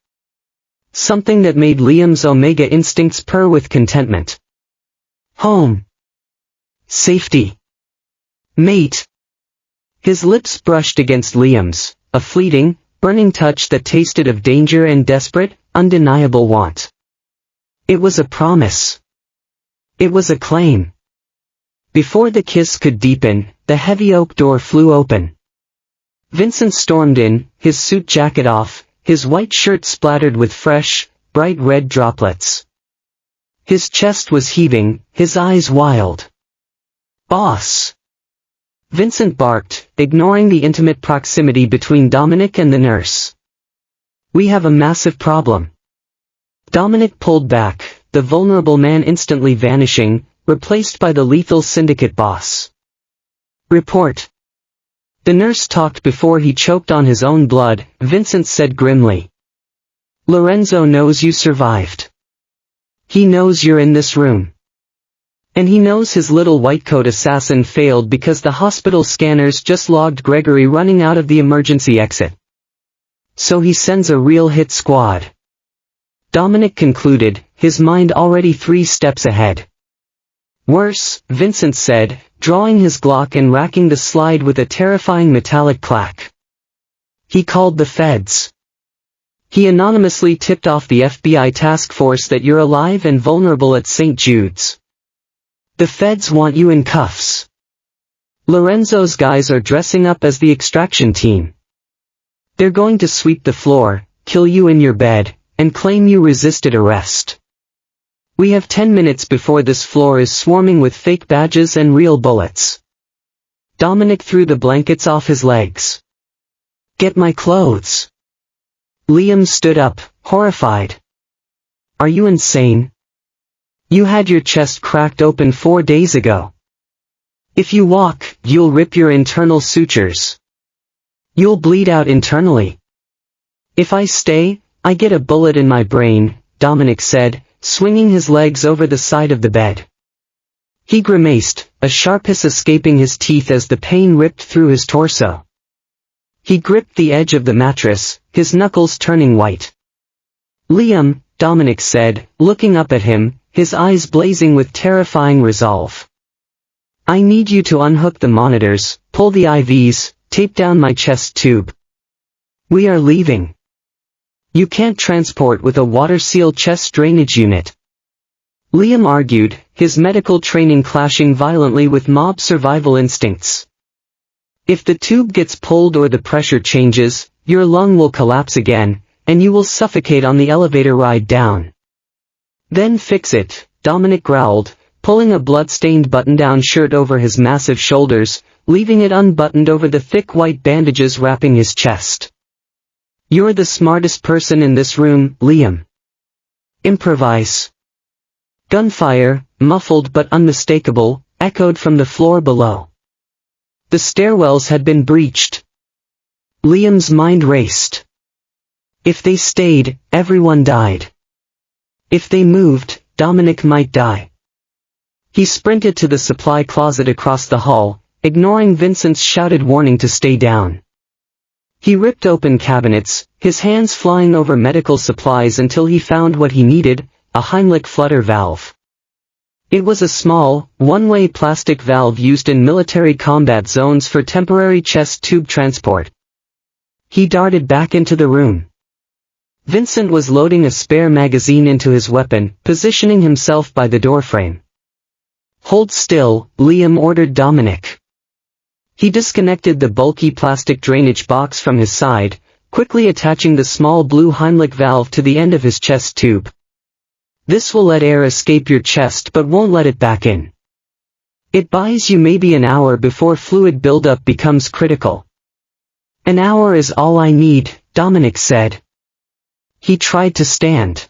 Something that made Liam's omega instincts purr with contentment. Home. Safety. Mate. His lips brushed against Liam's, a fleeting, burning touch that tasted of danger and desperate, undeniable want. It was a promise. It was a claim. Before the kiss could deepen, the heavy oak door flew open. Vincent stormed in, his suit jacket off, his white shirt splattered with fresh, bright red droplets. His chest was heaving, his eyes wild. "Boss!" Vincent barked, ignoring the intimate proximity between Dominic and the nurse. "We have a massive problem." Dominic pulled back, the vulnerable man instantly vanishing, replaced by the lethal syndicate boss. "Report." The nurse talked before he choked on his own blood, Vincent said grimly. "Lorenzo knows you survived. He knows you're in this room. And he knows his little whitecoat assassin failed because the hospital scanners just logged Gregory running out of the emergency exit. So he sends a real hit squad." Dominic concluded, his mind already 3 steps ahead. "Worse," Vincent said, drawing his Glock and racking the slide with a terrifying metallic clack. "He called the feds. He anonymously tipped off the FBI task force that you're alive and vulnerable at St. Jude's. The feds want you in cuffs. Lorenzo's guys are dressing up as the extraction team. They're going to sweep the floor, kill you in your bed, and claim you resisted arrest. We have 10 minutes before this floor is swarming with fake badges and real bullets." Dominic threw the blankets off his legs. "Get my clothes." Liam stood up, horrified. "Are you insane? You had your chest cracked open 4 days ago. If you walk, you'll rip your internal sutures. You'll bleed out internally. If I stay, I get a bullet in my brain," Dominic said, swinging his legs over the side of the bed. He grimaced, a sharp hiss escaping his teeth as the pain ripped through his torso. He gripped the edge of the mattress, his knuckles turning white. "Liam," Dominic said, looking up at him, his eyes blazing with terrifying resolve. "I need you to unhook the monitors, pull the IVs, tape down my chest tube. We are leaving. You can't transport with a water-sealed chest drainage unit." Liam argued, his medical training clashing violently with mob survival instincts. "If the tube gets pulled or the pressure changes, your lung will collapse again, and you will suffocate on the elevator ride down." "Then fix it," Dominic growled, pulling a blood-stained button-down shirt over his massive shoulders, leaving it unbuttoned over the thick white bandages wrapping his chest. "You're the smartest person in this room, Liam. Improvise." Gunfire, muffled but unmistakable, echoed from the floor below. The stairwells had been breached. Liam's mind raced. If they stayed, everyone died. If they moved, Dominic might die. He sprinted to the supply closet across the hall, ignoring Vincent's shouted warning to stay down. He ripped open cabinets, his hands flying over medical supplies until he found what he needed, a Heimlich flutter valve. It was a small, one-way plastic valve used in military combat zones for temporary chest tube transport. He darted back into the room. Vincent was loading a spare magazine into his weapon, positioning himself by the doorframe. "Hold still," Liam ordered Dominic. He disconnected the bulky plastic drainage box from his side, quickly attaching the small blue Heimlich valve to the end of his chest tube. "This will let air escape your chest but won't let it back in. It buys you maybe an hour before fluid buildup becomes critical." "An hour is all I need," Dominic said. He tried to stand.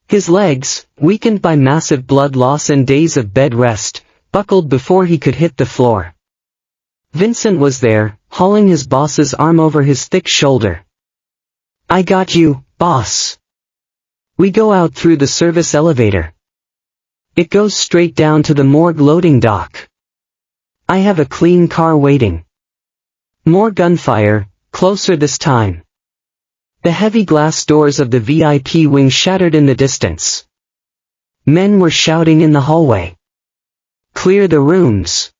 His legs, weakened by massive blood loss and days of bed rest, buckled before he could hit the floor. Vincent was there, hauling his boss's arm over his thick shoulder. "I got you, boss. We go out through the service elevator. It goes straight down to the morgue loading dock. I have a clean car waiting." More gunfire, closer this time. The heavy glass doors of the VIP wing shattered in the distance. Men were shouting in the hallway. "Clear the rooms.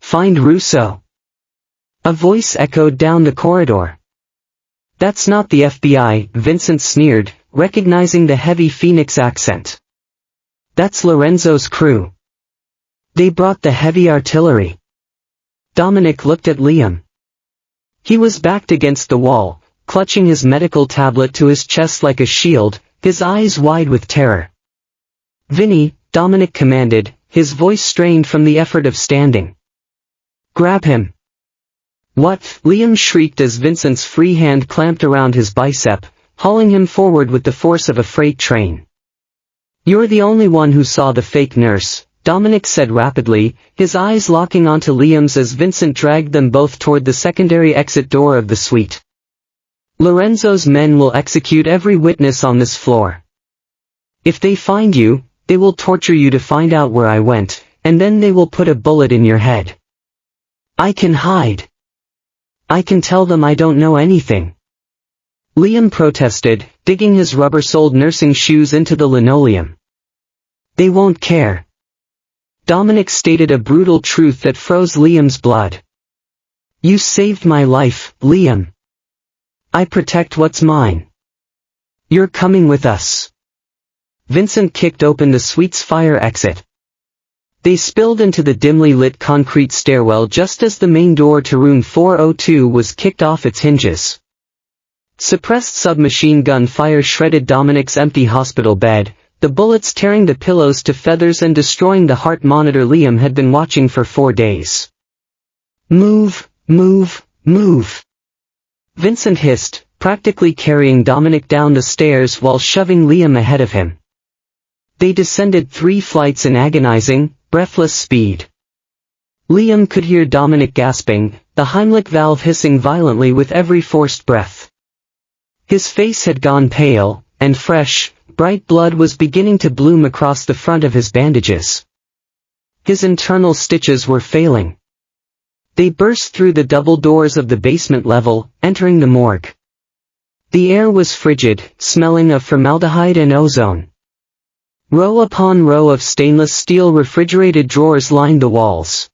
Find Russo." A voice echoed down the corridor. "That's not the FBI," Vincent sneered, recognizing the heavy Phoenix accent. "That's Lorenzo's crew. They brought the heavy artillery." Dominic looked at Liam. He was backed against the wall, clutching his medical tablet to his chest like a shield, his eyes wide with terror. "Vinny," Dominic commanded, his voice strained from the effort of standing. "Grab him." "What?" Liam shrieked as Vincent's free hand clamped around his bicep, hauling him forward with the force of a freight train. "You're the only one who saw the fake nurse," Dominic said rapidly, his eyes locking onto Liam's as Vincent dragged them both toward the secondary exit door of the suite. "Lorenzo's men will execute every witness on this floor. If they find you, they will torture you to find out where I went, and then they will put a bullet in your head. I can hide. I can tell them I don't know anything." Liam protested, digging his rubber-soled nursing shoes into the linoleum. "They won't care." Dominic stated a brutal truth that froze Liam's blood. "You saved my life, Liam. I protect what's mine. You're coming with us." Vincent kicked open the suite's fire exit. They spilled into the dimly lit concrete stairwell just as the main door to room 402 was kicked off its hinges. Suppressed submachine gun fire shredded Dominic's empty hospital bed, the bullets tearing the pillows to feathers and destroying the heart monitor Liam had been watching for 4 days. "Move, move, move," Vincent hissed, practically carrying Dominic down the stairs while shoving Liam ahead of him. They descended 3 flights in agonizing, breathless speed. Liam could hear Dominic gasping, the Heimlich valve hissing violently with every forced breath. His face had gone pale, and fresh, bright blood was beginning to bloom across the front of his bandages. His internal stitches were failing. They burst through the double doors of the basement level, entering the morgue. The air was frigid, smelling of formaldehyde and ozone. Row upon row of stainless steel refrigerated drawers lined the walls.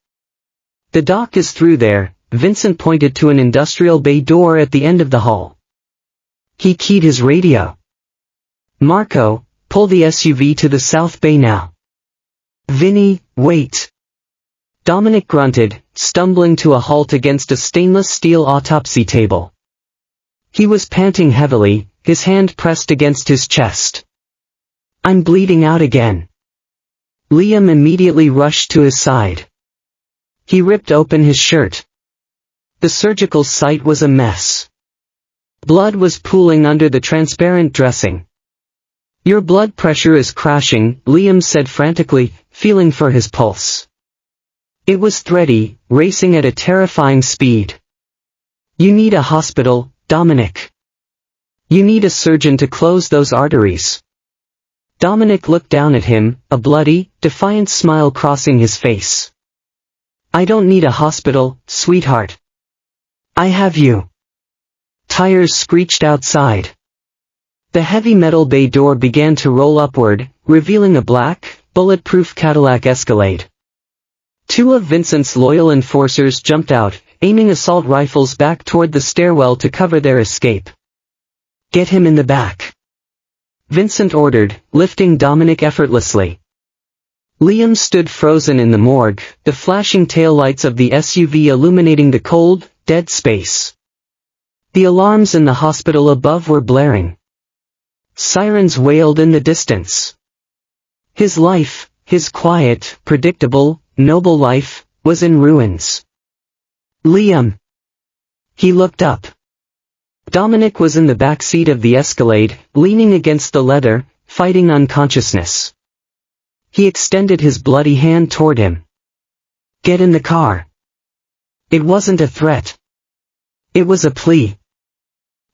"The dock is through there," Vincent pointed to an industrial bay door at the end of the hall. He keyed his radio. "Marco, pull the SUV to the south bay now." "Vinny, wait." Dominic grunted, stumbling to a halt against a stainless steel autopsy table. He was panting heavily, his hand pressed against his chest. "I'm bleeding out again." Liam immediately rushed to his side. He ripped open his shirt. The surgical site was a mess. Blood was pooling under the transparent dressing. "Your blood pressure is crashing," Liam said frantically, feeling for his pulse. It was thready, racing at a terrifying speed. "You need a hospital, Dominic. You need a surgeon to close those arteries." Dominic looked down at him, a bloody, defiant smile crossing his face. "I don't need a hospital, sweetheart. I have you." Tires screeched outside. The heavy metal bay door began to roll upward, revealing a black, bulletproof Cadillac Escalade. Two of Vincent's loyal enforcers jumped out, aiming assault rifles back toward the stairwell to cover their escape. "Get him in the back," Vincent ordered, lifting Dominic effortlessly. Liam stood frozen in the morgue, the flashing taillights of the SUV illuminating the cold, dead space. The alarms in the hospital above were blaring. Sirens wailed in the distance. His life, his quiet, predictable, noble life, was in ruins. "Liam!" He looked up. Dominic was in the back seat of the Escalade, leaning against the leather, fighting unconsciousness. He extended his bloody hand toward him. "Get in the car." It wasn't a threat. It was a plea.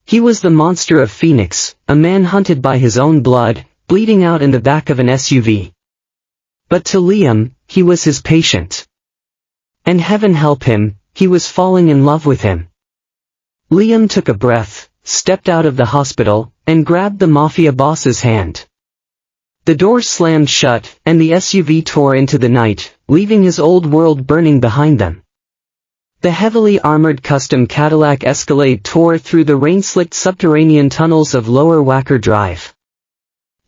He was the monster of Phoenix, a man hunted by his own blood, bleeding out in the back of an SUV. But to Liam, he was his patient. And heaven help him, he was falling in love with him. Liam took a breath, stepped out of the hospital, and grabbed the Mafia boss's hand. The door slammed shut, and the SUV tore into the night, leaving his old world burning behind them. The heavily armored custom Cadillac Escalade tore through the rain-slicked subterranean tunnels of Lower Wacker Drive.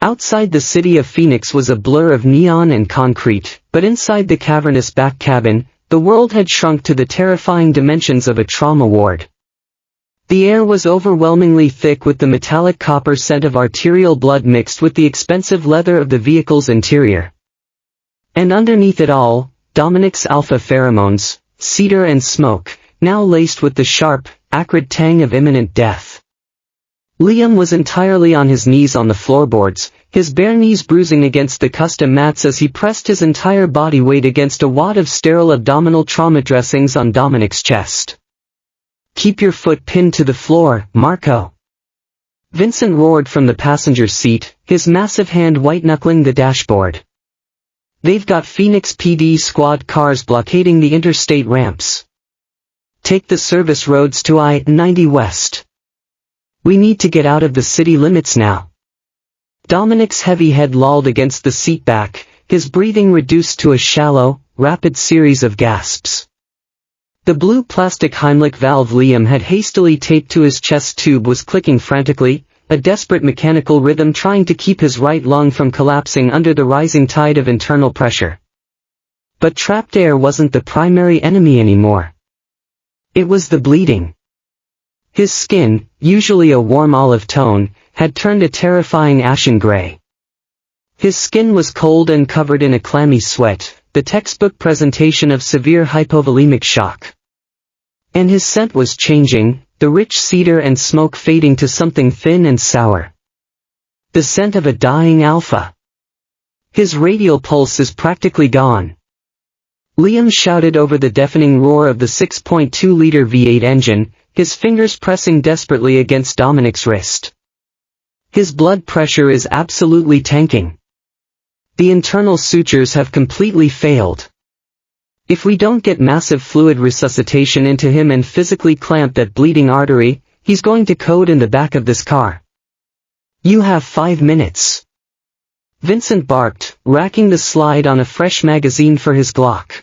Outside the city of Phoenix was a blur of neon and concrete, but inside the cavernous back cabin, the world had shrunk to the terrifying dimensions of a trauma ward. The air was overwhelmingly thick with the metallic copper scent of arterial blood mixed with the expensive leather of the vehicle's interior. And underneath it all, Dominic's alpha pheromones, cedar and smoke, now laced with the sharp, acrid tang of imminent death. Liam was entirely on his knees on the floorboards, his bare knees bruising against the custom mats as he pressed his entire body weight against a wad of sterile abdominal trauma dressings on Dominic's chest. "Keep your foot pinned to the floor, Marco," Vincent roared from the passenger seat, his massive hand white-knuckling the dashboard. "They've got Phoenix PD squad cars blockading the interstate ramps. Take the service roads to I-90 West. We need to get out of the city limits now." Dominic's heavy head lolled against the seat back, his breathing reduced to a shallow, rapid series of gasps. The blue plastic Heimlich valve Liam had hastily taped to his chest tube was clicking frantically, a desperate mechanical rhythm trying to keep his right lung from collapsing under the rising tide of internal pressure. But trapped air wasn't the primary enemy anymore. It was the bleeding. His skin, usually a warm olive tone, had turned a terrifying ashen gray. His skin was cold and covered in a clammy sweat, the textbook presentation of severe hypovolemic shock. And his scent was changing, the rich cedar and smoke fading to something thin and sour. The scent of a dying alpha. His radial pulse is practically gone. Liam shouted over the deafening roar of the 6.2-liter V8 engine, his fingers pressing desperately against Dominic's wrist. "His blood pressure is absolutely tanking. The internal sutures have completely failed. If we don't get massive fluid resuscitation into him and physically clamp that bleeding artery, he's going to code in the back of this car. You have 5 minutes." Vincent barked, racking the slide on a fresh magazine for his Glock.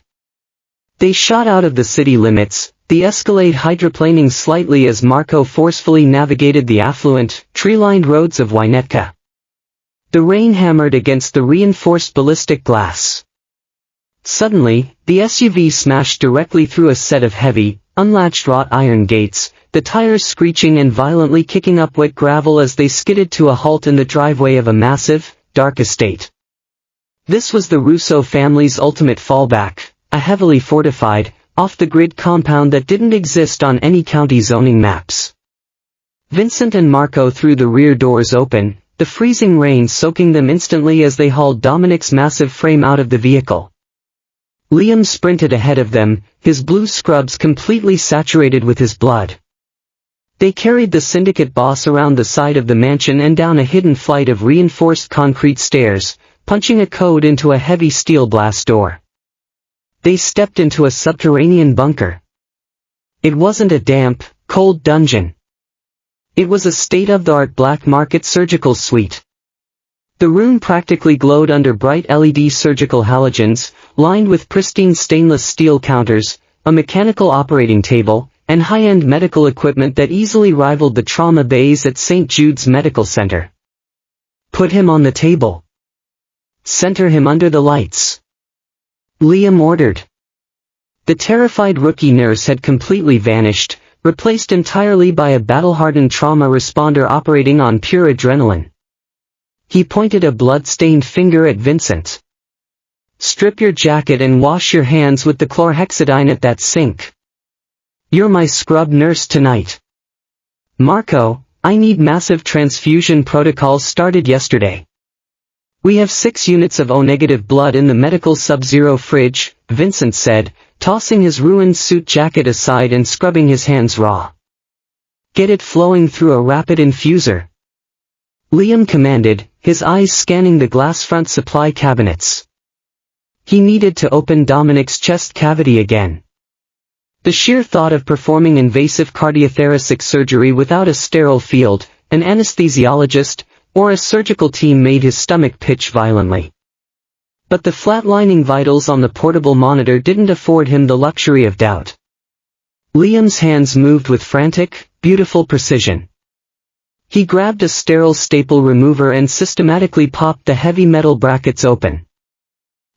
They shot out of the city limits, the Escalade hydroplaning slightly as Marco forcefully navigated the affluent, tree-lined roads of Winnetka. The rain hammered against the reinforced ballistic glass. Suddenly, the SUV smashed directly through a set of heavy, unlatched wrought iron gates, the tires screeching and violently kicking up wet gravel as they skidded to a halt in the driveway of a massive, dark estate. This was the Russo family's ultimate fallback, a heavily fortified, off-the-grid compound that didn't exist on any county zoning maps. Vincent and Marco threw the rear doors open, the freezing rain soaking them instantly as they hauled Dominic's massive frame out of the vehicle. Liam sprinted ahead of them, his blue scrubs completely saturated with his blood. They carried the syndicate boss around the side of the mansion and down a hidden flight of reinforced concrete stairs, punching a code into a heavy steel blast door. They stepped into a subterranean bunker. It wasn't a damp, cold dungeon. It was a state-of-the-art black market surgical suite. The room practically glowed under bright LED surgical halogens, lined with pristine stainless steel counters, a mechanical operating table, and high-end medical equipment that easily rivaled the trauma bays at St. Jude's Medical Center. "Put him on the table. Center him under the lights," Liam ordered. The terrified rookie nurse had completely vanished, replaced entirely by a battle-hardened trauma responder operating on pure adrenaline. He pointed a blood-stained finger at Vincent. "Strip your jacket and wash your hands with the chlorhexidine at that sink. You're my scrub nurse tonight. Marco, I need massive transfusion protocols started yesterday. We have 6 units of O-negative blood in the medical sub-zero fridge," Vincent said, tossing his ruined suit jacket aside and scrubbing his hands raw. "Get it flowing through a rapid infuser," Liam commanded, his eyes scanning the glass front supply cabinets. He needed to open Dominic's chest cavity again. The sheer thought of performing invasive cardiothoracic surgery without a sterile field, an anesthesiologist, or a surgical team made his stomach pitch violently. But the flatlining vitals on the portable monitor didn't afford him the luxury of doubt. Liam's hands moved with frantic, beautiful precision. He grabbed a sterile staple remover and systematically popped the heavy metal brackets open.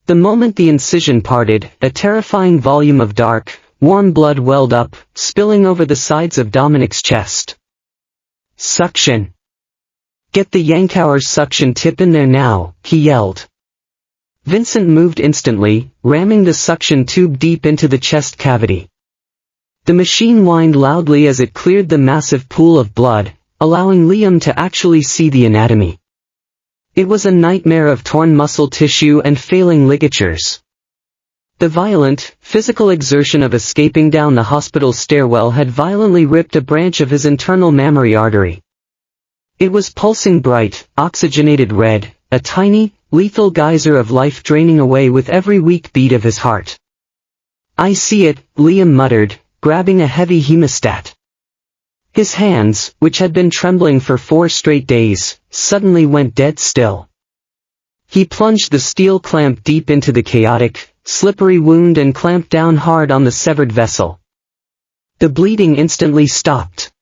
The moment the incision parted, a terrifying volume of dark, warm blood welled up, spilling over the sides of Dominic's chest. "Suction! Get the Yankauer suction tip in there now," he yelled. Vincent moved instantly, ramming the suction tube deep into the chest cavity. The machine whined loudly as it cleared the massive pool of blood, allowing Liam to actually see the anatomy. It was a nightmare of torn muscle tissue and failing ligatures. The violent, physical exertion of escaping down the hospital stairwell had violently ripped a branch of his internal mammary artery. It was pulsing bright, oxygenated red, a tiny, lethal geyser of life draining away with every weak beat of his heart. "I see it," Liam muttered, grabbing a heavy hemostat. His hands, which had been trembling for 4 straight days, suddenly went dead still. He plunged the steel clamp deep into the chaotic, slippery wound and clamped down hard on the severed vessel. The bleeding instantly stopped.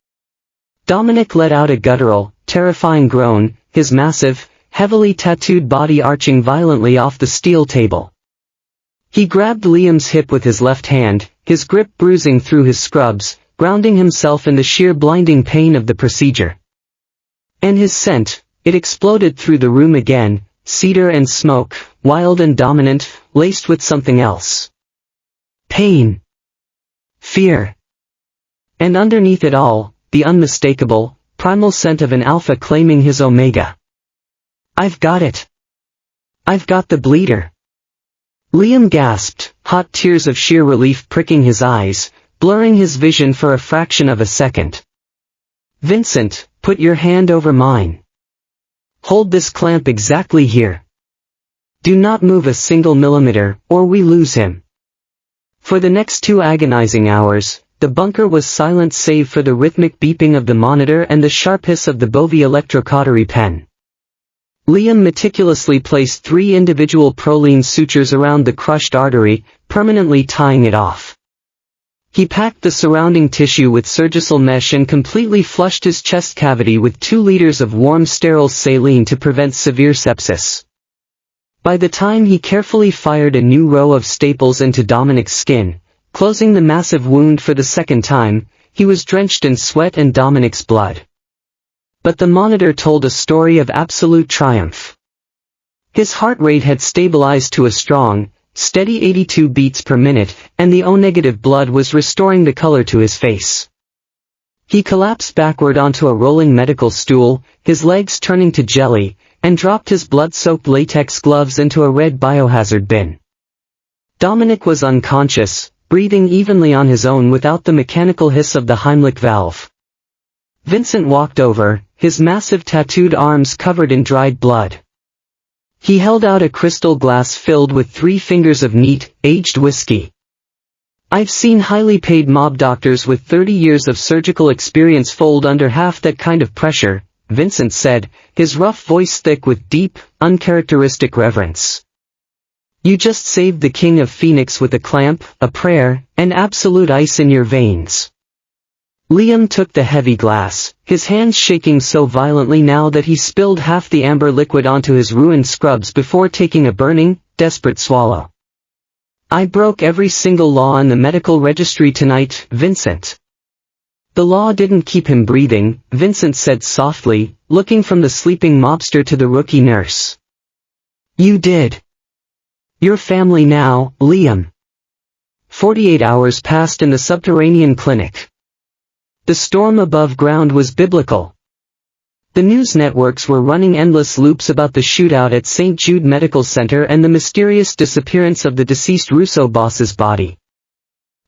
Dominic let out a guttural, terrifying groan, his massive, heavily tattooed body arching violently off the steel table. He grabbed Liam's hip with his left hand, his grip bruising through his scrubs, grounding himself in the sheer blinding pain of the procedure. And his scent, it exploded through the room again, cedar and smoke, wild and dominant, laced with something else. Pain. Fear. And underneath it all, the unmistakable, primal scent of an alpha claiming his omega. "I've got it. I've got the bleeder." Liam gasped, hot tears of sheer relief pricking his eyes, blurring his vision for a fraction of a second. "Vincent, put your hand over mine. Hold this clamp exactly here. Do not move a single millimeter, or we lose him." For the next 2 agonizing hours, the bunker was silent save for the rhythmic beeping of the monitor and the sharp hiss of the Bovie electrocautery pen. Liam meticulously placed 3 individual proline sutures around the crushed artery, permanently tying it off. He packed the surrounding tissue with surgical mesh and completely flushed his chest cavity with 2 liters of warm sterile saline to prevent severe sepsis. By the time he carefully fired a new row of staples into Dominic's skin, closing the massive wound for the second time, he was drenched in sweat and Dominic's blood. But the monitor told a story of absolute triumph. His heart rate had stabilized to a strong, steady 82 beats per minute, and the O-negative blood was restoring the color to his face. He collapsed backward onto a rolling medical stool, his legs turning to jelly, and dropped his blood-soaked latex gloves into a red biohazard bin. Dominic was unconscious, breathing evenly on his own without the mechanical hiss of the Heimlich valve. Vincent walked over, his massive tattooed arms covered in dried blood. He held out a crystal glass filled with 3 fingers of neat, aged whiskey. I've seen highly paid mob doctors with 30 years of surgical experience fold under half that kind of pressure, Vincent said, his rough voice thick with deep, uncharacteristic reverence. You just saved the King of Phoenix with a clamp, a prayer, and absolute ice in your veins. Liam took the heavy glass, his hands shaking so violently now that he spilled half the amber liquid onto his ruined scrubs before taking a burning, desperate swallow. I broke every single law in the medical registry tonight, Vincent. The law didn't keep him breathing, Vincent said softly, looking from the sleeping mobster to the rookie nurse. You did. Your family now, Liam. 48 hours passed in the subterranean clinic. The storm above ground was biblical. The news networks were running endless loops about the shootout at St. Jude Medical Center and the mysterious disappearance of the deceased Russo boss's body.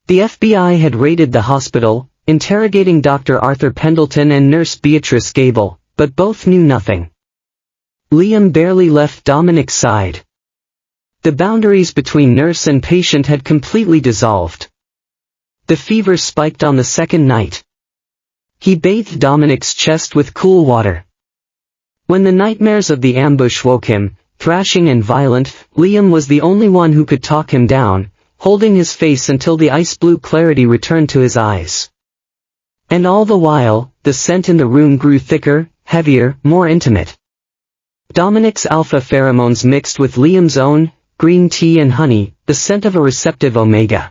The FBI had raided the hospital, interrogating Dr. Arthur Pendleton and Nurse Beatrice Gable, but both knew nothing. Liam barely left Dominic's side. The boundaries between nurse and patient had completely dissolved. The fever spiked on the second night. He bathed Dominic's chest with cool water. When the nightmares of the ambush woke him, thrashing and violent, Liam was the only one who could talk him down, holding his face until the ice-blue clarity returned to his eyes. And all the while, the scent in the room grew thicker, heavier, more intimate. Dominic's alpha pheromones mixed with Liam's own, green tea and honey, the scent of a receptive omega.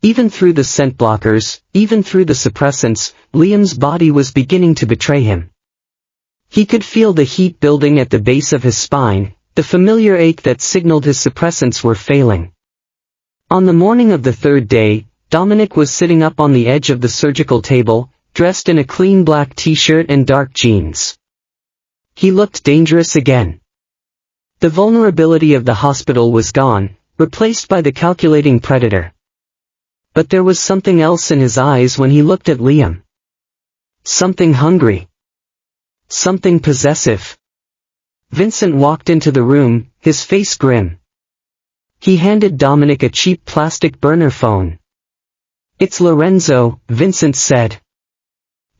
Even through the scent blockers, even through the suppressants, Liam's body was beginning to betray him. He could feel the heat building at the base of his spine, the familiar ache that signaled his suppressants were failing. On the morning of the third day, Dominic was sitting up on the edge of the surgical table, dressed in a clean black t-shirt and dark jeans. He looked dangerous again. The vulnerability of the hospital was gone, replaced by the calculating predator. But there was something else in his eyes when he looked at Liam. Something hungry. Something possessive. Vincent walked into the room, his face grim. He handed Dominic a cheap plastic burner phone. It's Lorenzo, Vincent said.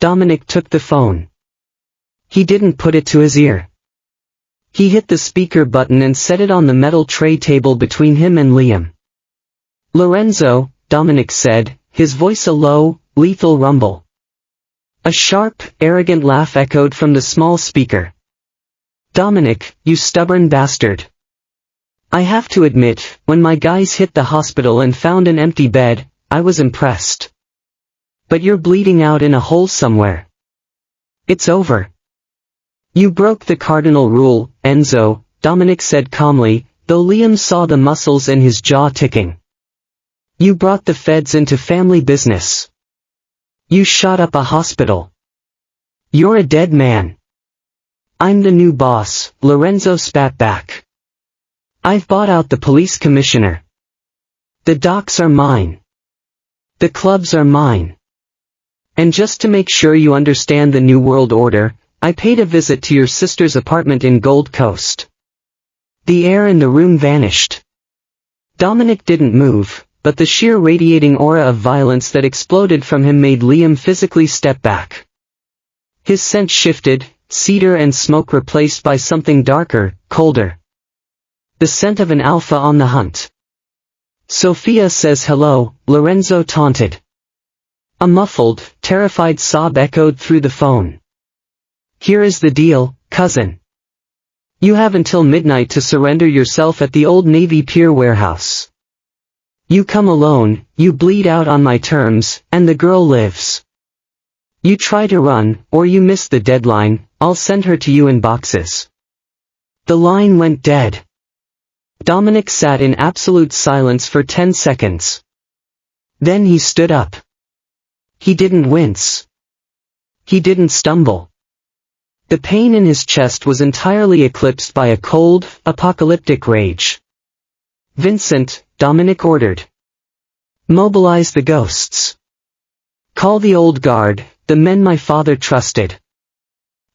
Dominic took the phone. He didn't put it to his ear. He hit the speaker button and set it on the metal tray table between him and Liam. Lorenzo, Dominic said, his voice a low, lethal rumble. A sharp, arrogant laugh echoed from the small speaker. Dominic, you stubborn bastard. I have to admit, when my guys hit the hospital and found an empty bed, I was impressed. But you're bleeding out in a hole somewhere. It's over. You broke the cardinal rule, Enzo, Dominic said calmly, though Liam saw the muscles in his jaw ticking. You brought the feds into family business. You shot up a hospital. You're a dead man. I'm the new boss, Lorenzo spat back. I've bought out the police commissioner. The docks are mine. The clubs are mine. And just to make sure you understand the New World Order, I paid a visit to your sister's apartment in Gold Coast. The air in the room vanished. Dominic didn't move, but the sheer radiating aura of violence that exploded from him made Liam physically step back. His scent shifted, cedar and smoke replaced by something darker, colder. The scent of an alpha on the hunt. Sophia says hello, Lorenzo taunted. A muffled, terrified sob echoed through the phone. Here is the deal, cousin. You have until midnight to surrender yourself at the Old Navy Pier warehouse. You come alone, you bleed out on my terms, and the girl lives. You try to run, or you miss the deadline, I'll send her to you in boxes. The line went dead. Dominic sat in absolute silence for 10 seconds. Then he stood up. He didn't wince. He didn't stumble. The pain in his chest was entirely eclipsed by a cold, apocalyptic rage. Vincent, Dominic ordered. Mobilize the ghosts. Call the old guard, the men my father trusted.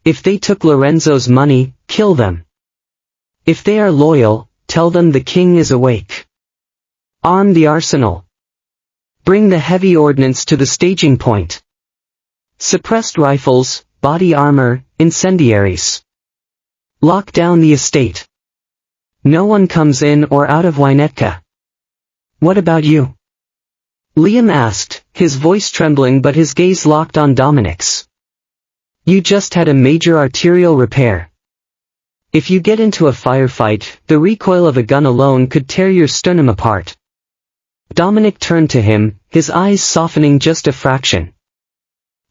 If they took Lorenzo's money, kill them. If they are loyal, tell them the king is awake. Arm the arsenal. Bring the heavy ordnance to the staging point. Suppressed rifles, body armor, incendiaries. Lock down the estate. No one comes in or out of Winnetka. What about you? Liam asked, his voice trembling but his gaze locked on Dominic's. You just had a major arterial repair. If you get into a firefight, the recoil of a gun alone could tear your sternum apart. Dominic turned to him, his eyes softening just a fraction.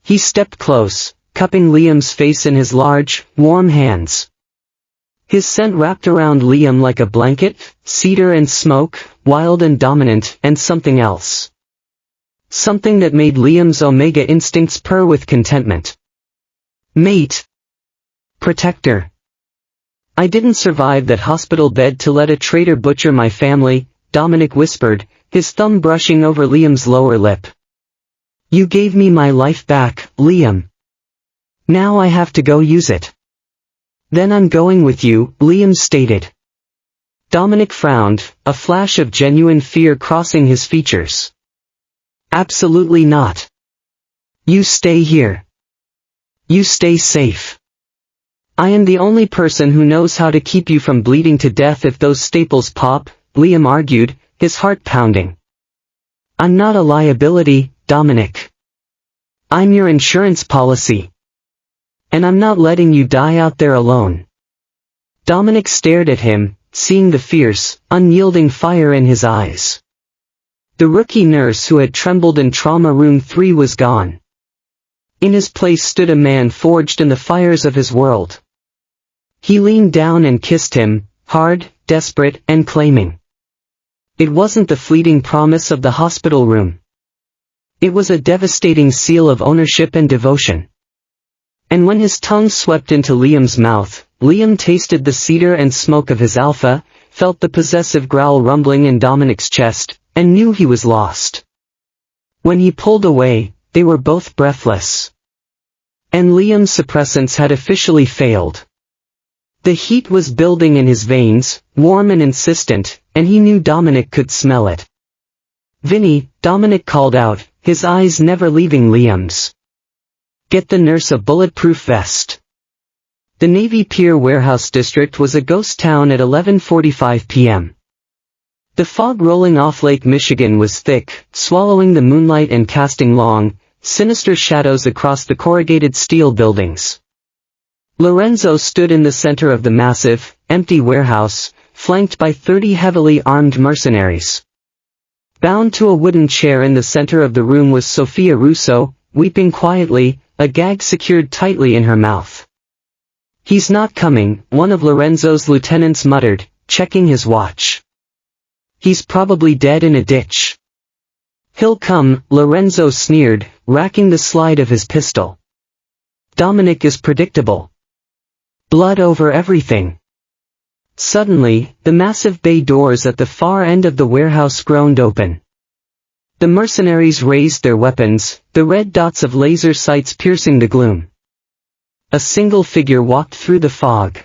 He stepped close, cupping Liam's face in his large, warm hands. His scent wrapped around Liam like a blanket, cedar and smoke, wild and dominant, and something else. Something that made Liam's omega instincts purr with contentment. Mate. Protector. I didn't survive that hospital bed to let a traitor butcher my family, Dominic whispered, his thumb brushing over Liam's lower lip. You gave me my life back, Liam. Now I have to go use it. Then I'm going with you, Liam stated. Dominic frowned, a flash of genuine fear crossing his features. Absolutely not. You stay here. You stay safe. I am the only person who knows how to keep you from bleeding to death if those staples pop, Liam argued, his heart pounding. I'm not a liability, Dominic. I'm your insurance policy. And I'm not letting you die out there alone. Dominic stared at him, seeing the fierce, unyielding fire in his eyes. The rookie nurse who had trembled in Trauma Room 3 was gone. In his place stood a man forged in the fires of his world. He leaned down and kissed him, hard, desperate, and claiming. It wasn't the fleeting promise of the hospital room. It was a devastating seal of ownership and devotion. And when his tongue swept into Liam's mouth, Liam tasted the cedar and smoke of his alpha, felt the possessive growl rumbling in Dominic's chest, and knew he was lost. When he pulled away, they were both breathless. And Liam's suppressants had officially failed. The heat was building in his veins, warm and insistent, and he knew Dominic could smell it. Vinny, Dominic called out, his eyes never leaving Liam's. Get the nurse a bulletproof vest. The Navy Pier Warehouse District was a ghost town at 11:45 p.m. The fog rolling off Lake Michigan was thick, swallowing the moonlight and casting long, sinister shadows across the corrugated steel buildings. Lorenzo stood in the center of the massive, empty warehouse, flanked by 30 heavily armed mercenaries. Bound to a wooden chair in the center of the room was Sophia Russo, weeping quietly, a gag secured tightly in her mouth. He's not coming, one of Lorenzo's lieutenants muttered, checking his watch. He's probably dead in a ditch. He'll come, Lorenzo sneered, racking the slide of his pistol. Dominic is predictable. Blood over everything. Suddenly, the massive bay doors at the far end of the warehouse groaned open. The mercenaries raised their weapons, the red dots of laser sights piercing the gloom. A single figure walked through the fog.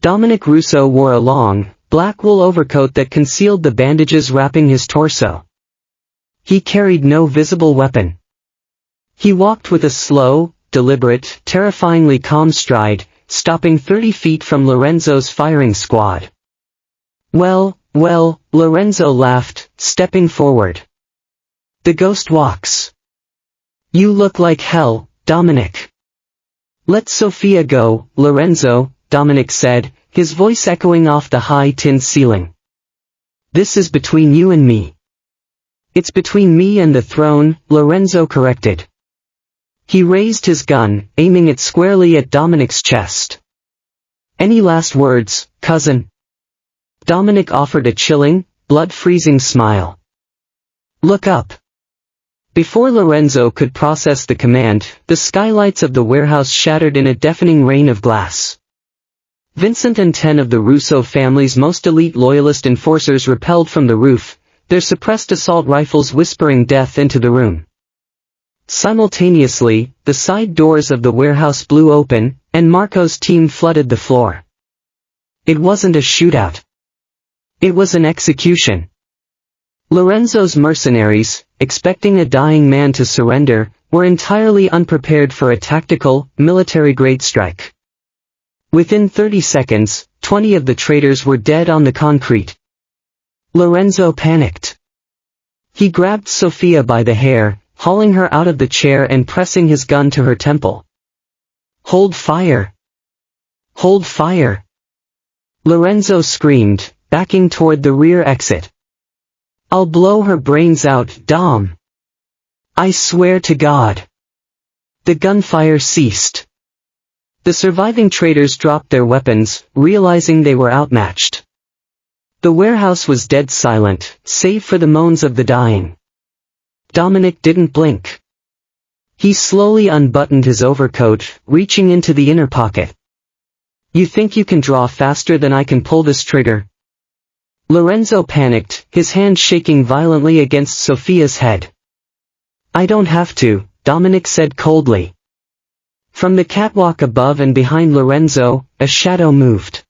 Dominic Russo wore a long, black wool overcoat that concealed the bandages wrapping his torso. He carried no visible weapon. He walked with a slow, deliberate, terrifyingly calm stride, stopping 30 feet from Lorenzo's firing squad. Well, Lorenzo laughed, stepping forward. The ghost walks. You look like hell, Dominic. Let Sophia go, Lorenzo, Dominic said, his voice echoing off the high tin ceiling. This is between you and me. It's between me and the throne, Lorenzo corrected. He raised his gun, aiming it squarely at Dominic's chest. Any last words, cousin? Dominic offered a chilling, blood-freezing smile. Look up. Before Lorenzo could process the command, the skylights of the warehouse shattered in a deafening rain of glass. Vincent and 10 of the Russo family's most elite loyalist enforcers rappelled from the roof, their suppressed assault rifles whispering death into the room. Simultaneously, the side doors of the warehouse blew open, and Marco's team flooded the floor. It wasn't a shootout. It was an execution. Lorenzo's mercenaries, expecting a dying man to surrender, were entirely unprepared for a tactical, military-grade strike. Within 30 seconds, 20 of the traitors were dead on the concrete. Lorenzo panicked. He grabbed Sofia by the hair, hauling her out of the chair and pressing his gun to her temple. "Hold fire! Hold fire!" Lorenzo screamed, backing toward the rear exit. "I'll blow her brains out, Dom. I swear to God." The gunfire ceased. The surviving traitors dropped their weapons, realizing they were outmatched. The warehouse was dead silent, save for the moans of the dying. Dominic didn't blink. He slowly unbuttoned his overcoat, reaching into the inner pocket. "You think you can draw faster than I can pull this trigger?" Lorenzo panicked, his hand shaking violently against Sofia's head. "I don't have to," Dominic said coldly. From the catwalk above and behind Lorenzo, a shadow moved.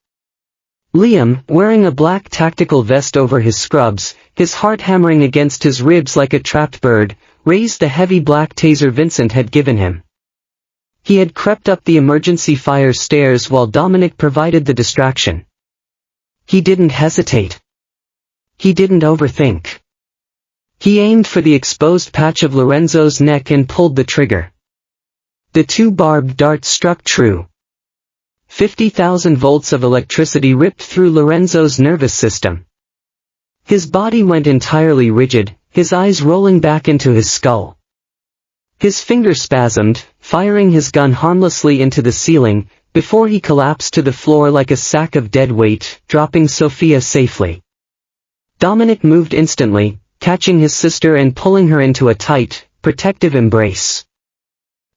Liam, wearing a black tactical vest over his scrubs, his heart hammering against his ribs like a trapped bird, raised the heavy black taser Vincent had given him. He had crept up the emergency fire stairs while Dominic provided the distraction. He didn't hesitate. He didn't overthink. He aimed for the exposed patch of Lorenzo's neck and pulled the trigger. The two barbed darts struck true. 50,000 volts of electricity ripped through Lorenzo's nervous system. His body went entirely rigid, his eyes rolling back into his skull. His fingers spasmed, firing his gun harmlessly into the ceiling, before he collapsed to the floor like a sack of dead weight, dropping Sofia safely. Dominic moved instantly, catching his sister and pulling her into a tight, protective embrace.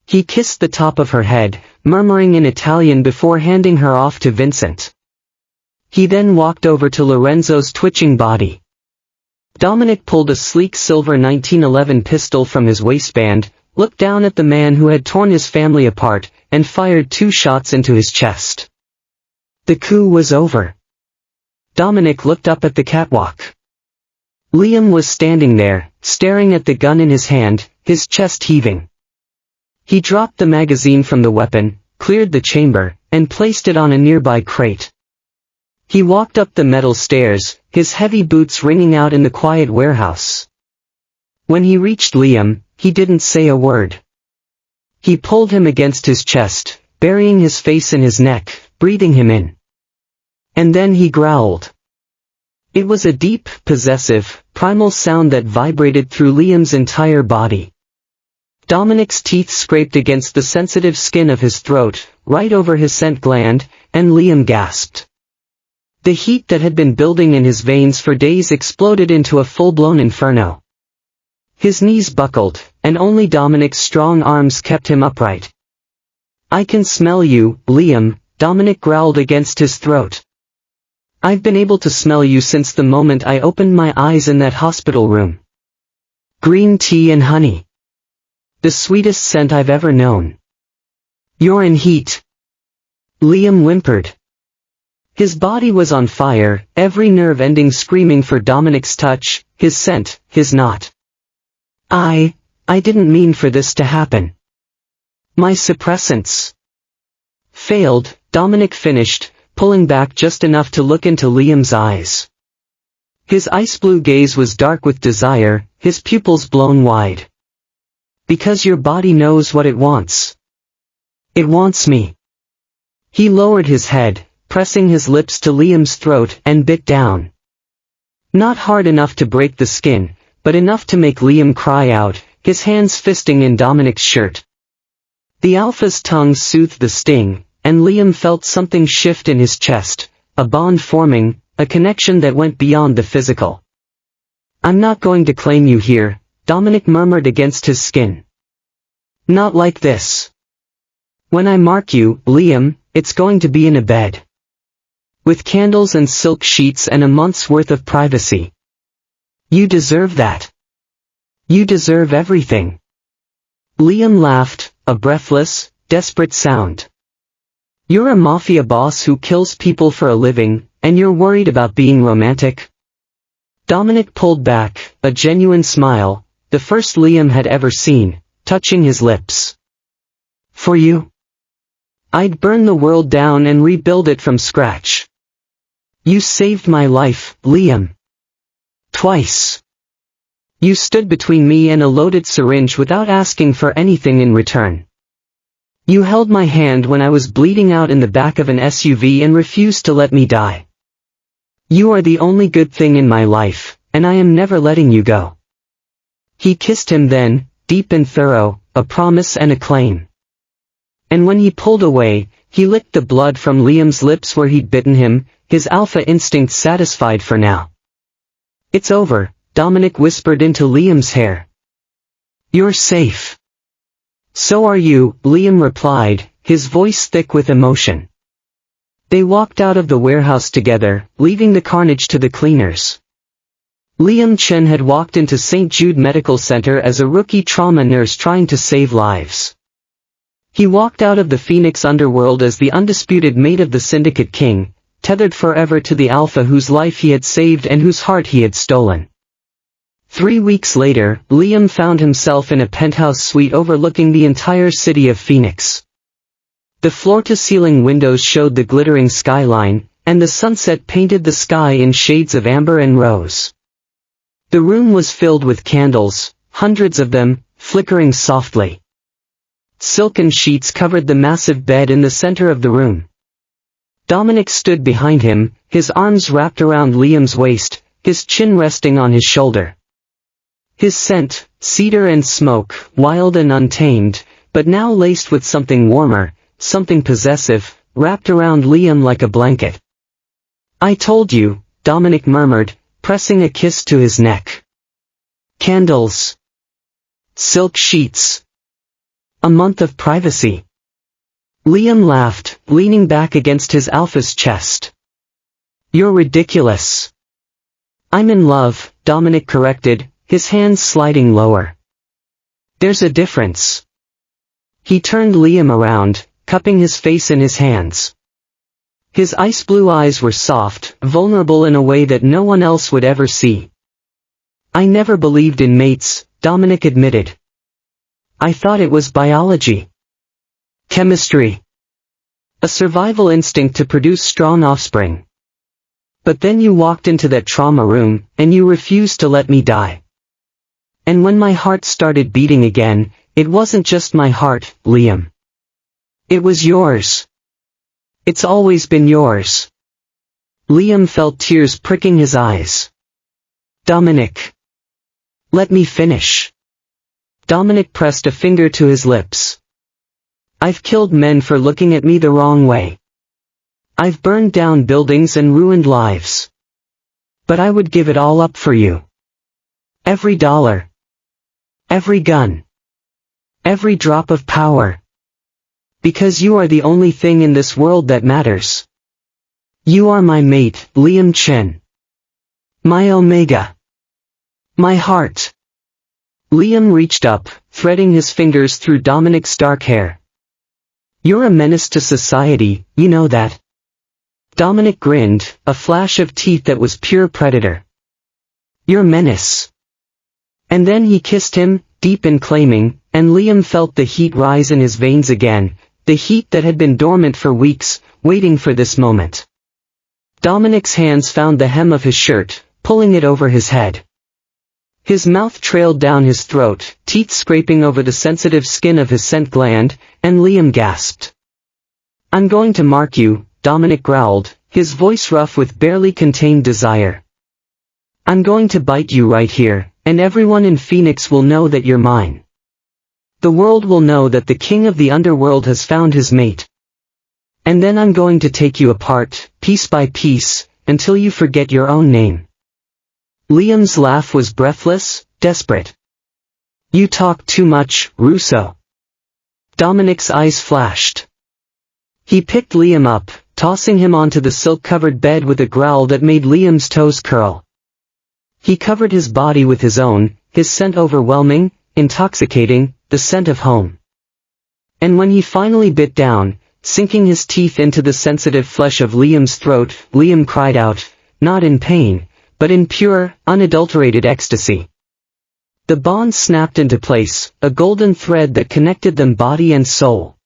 He kissed the top of her head, murmuring in Italian before handing her off to Vincent. He then walked over to Lorenzo's twitching body. Dominic pulled a sleek silver 1911 pistol from his waistband, looked down at the man who had torn his family apart, and fired 2 shots into his chest. The coup was over. Dominic looked up at the catwalk. Liam was standing there, staring at the gun in his hand, his chest heaving. He dropped the magazine from the weapon, cleared the chamber, and placed it on a nearby crate. He walked up the metal stairs, his heavy boots ringing out in the quiet warehouse. When he reached Liam, he didn't say a word. He pulled him against his chest, burying his face in his neck, breathing him in. And then he growled. It was a deep, possessive, primal sound that vibrated through Liam's entire body. Dominic's teeth scraped against the sensitive skin of his throat, right over his scent gland, and Liam gasped. The heat that had been building in his veins for days exploded into a full-blown inferno. His knees buckled, and only Dominic's strong arms kept him upright. "I can smell you, Liam," Dominic growled against his throat. "I've been able to smell you since the moment I opened my eyes in that hospital room. Green tea and honey. The sweetest scent I've ever known. You're in heat." Liam whimpered. His body was on fire, every nerve ending screaming for Dominic's touch, his scent, his knot. I didn't mean for this to happen. My suppressants failed," Dominic finished, pulling back just enough to look into Liam's eyes. His ice-blue gaze was dark with desire, his pupils blown wide. "Because your body knows what it wants. It wants me." He lowered his head, pressing his lips to Liam's throat, and bit down. Not hard enough to break the skin, but enough to make Liam cry out, his hands fisting in Dominic's shirt. The alpha's tongue soothed the sting, and Liam felt something shift in his chest, a bond forming, a connection that went beyond the physical. "I'm not going to claim you here," Dominic murmured against his skin. "Not like this. When I mark you, Liam, it's going to be in a bed. With candles and silk sheets and a month's worth of privacy. You deserve that. You deserve everything." Liam laughed, a breathless, desperate sound. "You're a mafia boss who kills people for a living, and you're worried about being romantic? Dominic pulled back, a genuine smile, the first Liam had ever seen, touching his lips. For you? I'd burn the world down and rebuild it from scratch. You saved my life, Liam. Twice. You stood between me and a loaded syringe without asking for anything in return. You held my hand when I was bleeding out in the back of an SUV and refused to let me die. You are the only good thing in my life, and I am never letting you go. He kissed him then, deep and thorough, a promise and a claim. And when he pulled away, he licked the blood from Liam's lips where he'd bitten him, his alpha instinct satisfied for now. It's over, Dominic whispered into Liam's hair. You're safe. So are you, Liam replied, his voice thick with emotion. They walked out of the warehouse together, leaving the carnage to the cleaners. Liam Chen had walked into St. Jude Medical Center as a rookie trauma nurse trying to save lives. He walked out of the Phoenix underworld as the undisputed mate of the Syndicate King, tethered forever to the Alpha whose life he had saved and whose heart he had stolen. 3 weeks later, Liam found himself in a penthouse suite overlooking the entire city of Phoenix. The floor-to-ceiling windows showed the glittering skyline, and the sunset painted the sky in shades of amber and rose. The room was filled with candles, hundreds of them, flickering softly. Silken sheets covered the massive bed in the center of the room. Dominic stood behind him, his arms wrapped around Liam's waist, his chin resting on his shoulder. His scent, cedar and smoke, wild and untamed, but now laced with something warmer, something possessive, wrapped around Liam like a blanket. I told you, Dominic murmured, pressing a kiss to his neck. Candles. Silk sheets. A month of privacy. Liam laughed, leaning back against his alpha's chest. You're ridiculous. I'm in love, Dominic corrected, his hands sliding lower. There's a difference. He turned Liam around, cupping his face in his hands. His ice-blue eyes were soft, vulnerable in a way that no one else would ever see. I never believed in mates, Dominic admitted. I thought it was biology. Chemistry. A survival instinct to produce strong offspring. But then you walked into that trauma room, and you refused to let me die. And when my heart started beating again, it wasn't just my heart, Liam. It was yours. It's always been yours. Liam felt tears pricking his eyes. Dominic. Let me finish. Dominic pressed a finger to his lips. I've killed men for looking at me the wrong way. I've burned down buildings and ruined lives. But I would give it all up for you. Every dollar. Every gun. Every drop of power. Because you are the only thing in this world that matters. You are my mate, Liam Chen. My Omega. My heart. Liam reached up, threading his fingers through Dominic's dark hair. You're a menace to society, you know that. Dominic grinned, a flash of teeth that was pure predator. Your menace. And then he kissed him, deep and claiming, and Liam felt the heat rise in his veins again, the heat that had been dormant for weeks, waiting for this moment. Dominic's hands found the hem of his shirt, pulling it over his head. His mouth trailed down his throat, teeth scraping over the sensitive skin of his scent gland, and Liam gasped. I'm going to mark you, Dominic growled, his voice rough with barely contained desire. I'm going to bite you right here, and everyone in Phoenix will know that you're mine. The world will know that the king of the underworld has found his mate. And then I'm going to take you apart, piece by piece, until you forget your own name. Liam's laugh was breathless, desperate. You talk too much, Russo. Dominic's eyes flashed. He picked Liam up, tossing him onto the silk-covered bed with a growl that made Liam's toes curl. He covered his body with his own, his scent overwhelming, intoxicating, the scent of home. And when he finally bit down, sinking his teeth into the sensitive flesh of Liam's throat, Liam cried out, not in pain, but in pure, unadulterated ecstasy. The bond snapped into place, a golden thread that connected them body and soul.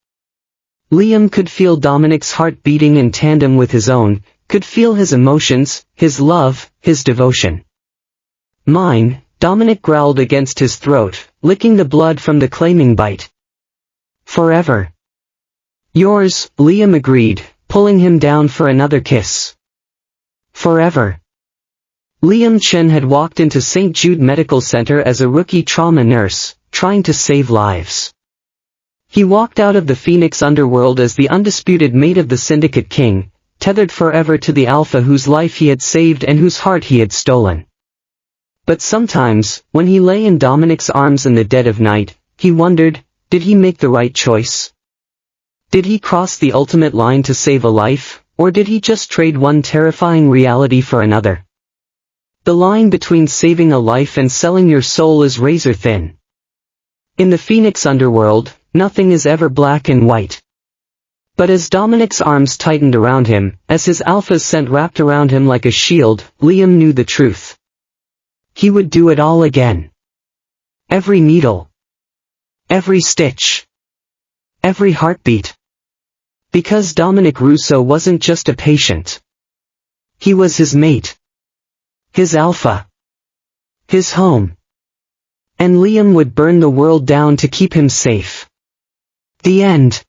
Liam could feel Dominic's heart beating in tandem with his own, could feel his emotions, his love, his devotion. "Mine," Dominic growled against his throat, licking the blood from the claiming bite. "Forever." "Yours," Liam agreed, pulling him down for another kiss. "Forever." Liam Chen had walked into St. Jude Medical Center as a rookie trauma nurse, trying to save lives. He walked out of the Phoenix underworld as the undisputed mate of the Syndicate King, tethered forever to the Alpha whose life he had saved and whose heart he had stolen. But sometimes, when he lay in Dominic's arms in the dead of night, he wondered, did he make the right choice? Did he cross the ultimate line to save a life, or did he just trade one terrifying reality for another? The line between saving a life and selling your soul is razor thin. In the Phoenix underworld, nothing is ever black and white. But as Dominic's arms tightened around him, as his Alpha's scent wrapped around him like a shield, Liam knew the truth. He would do it all again. Every needle. Every stitch. Every heartbeat. Because Dominic Russo wasn't just a patient. He was his mate. His Alpha. His home. And Liam would burn the world down to keep him safe. The end.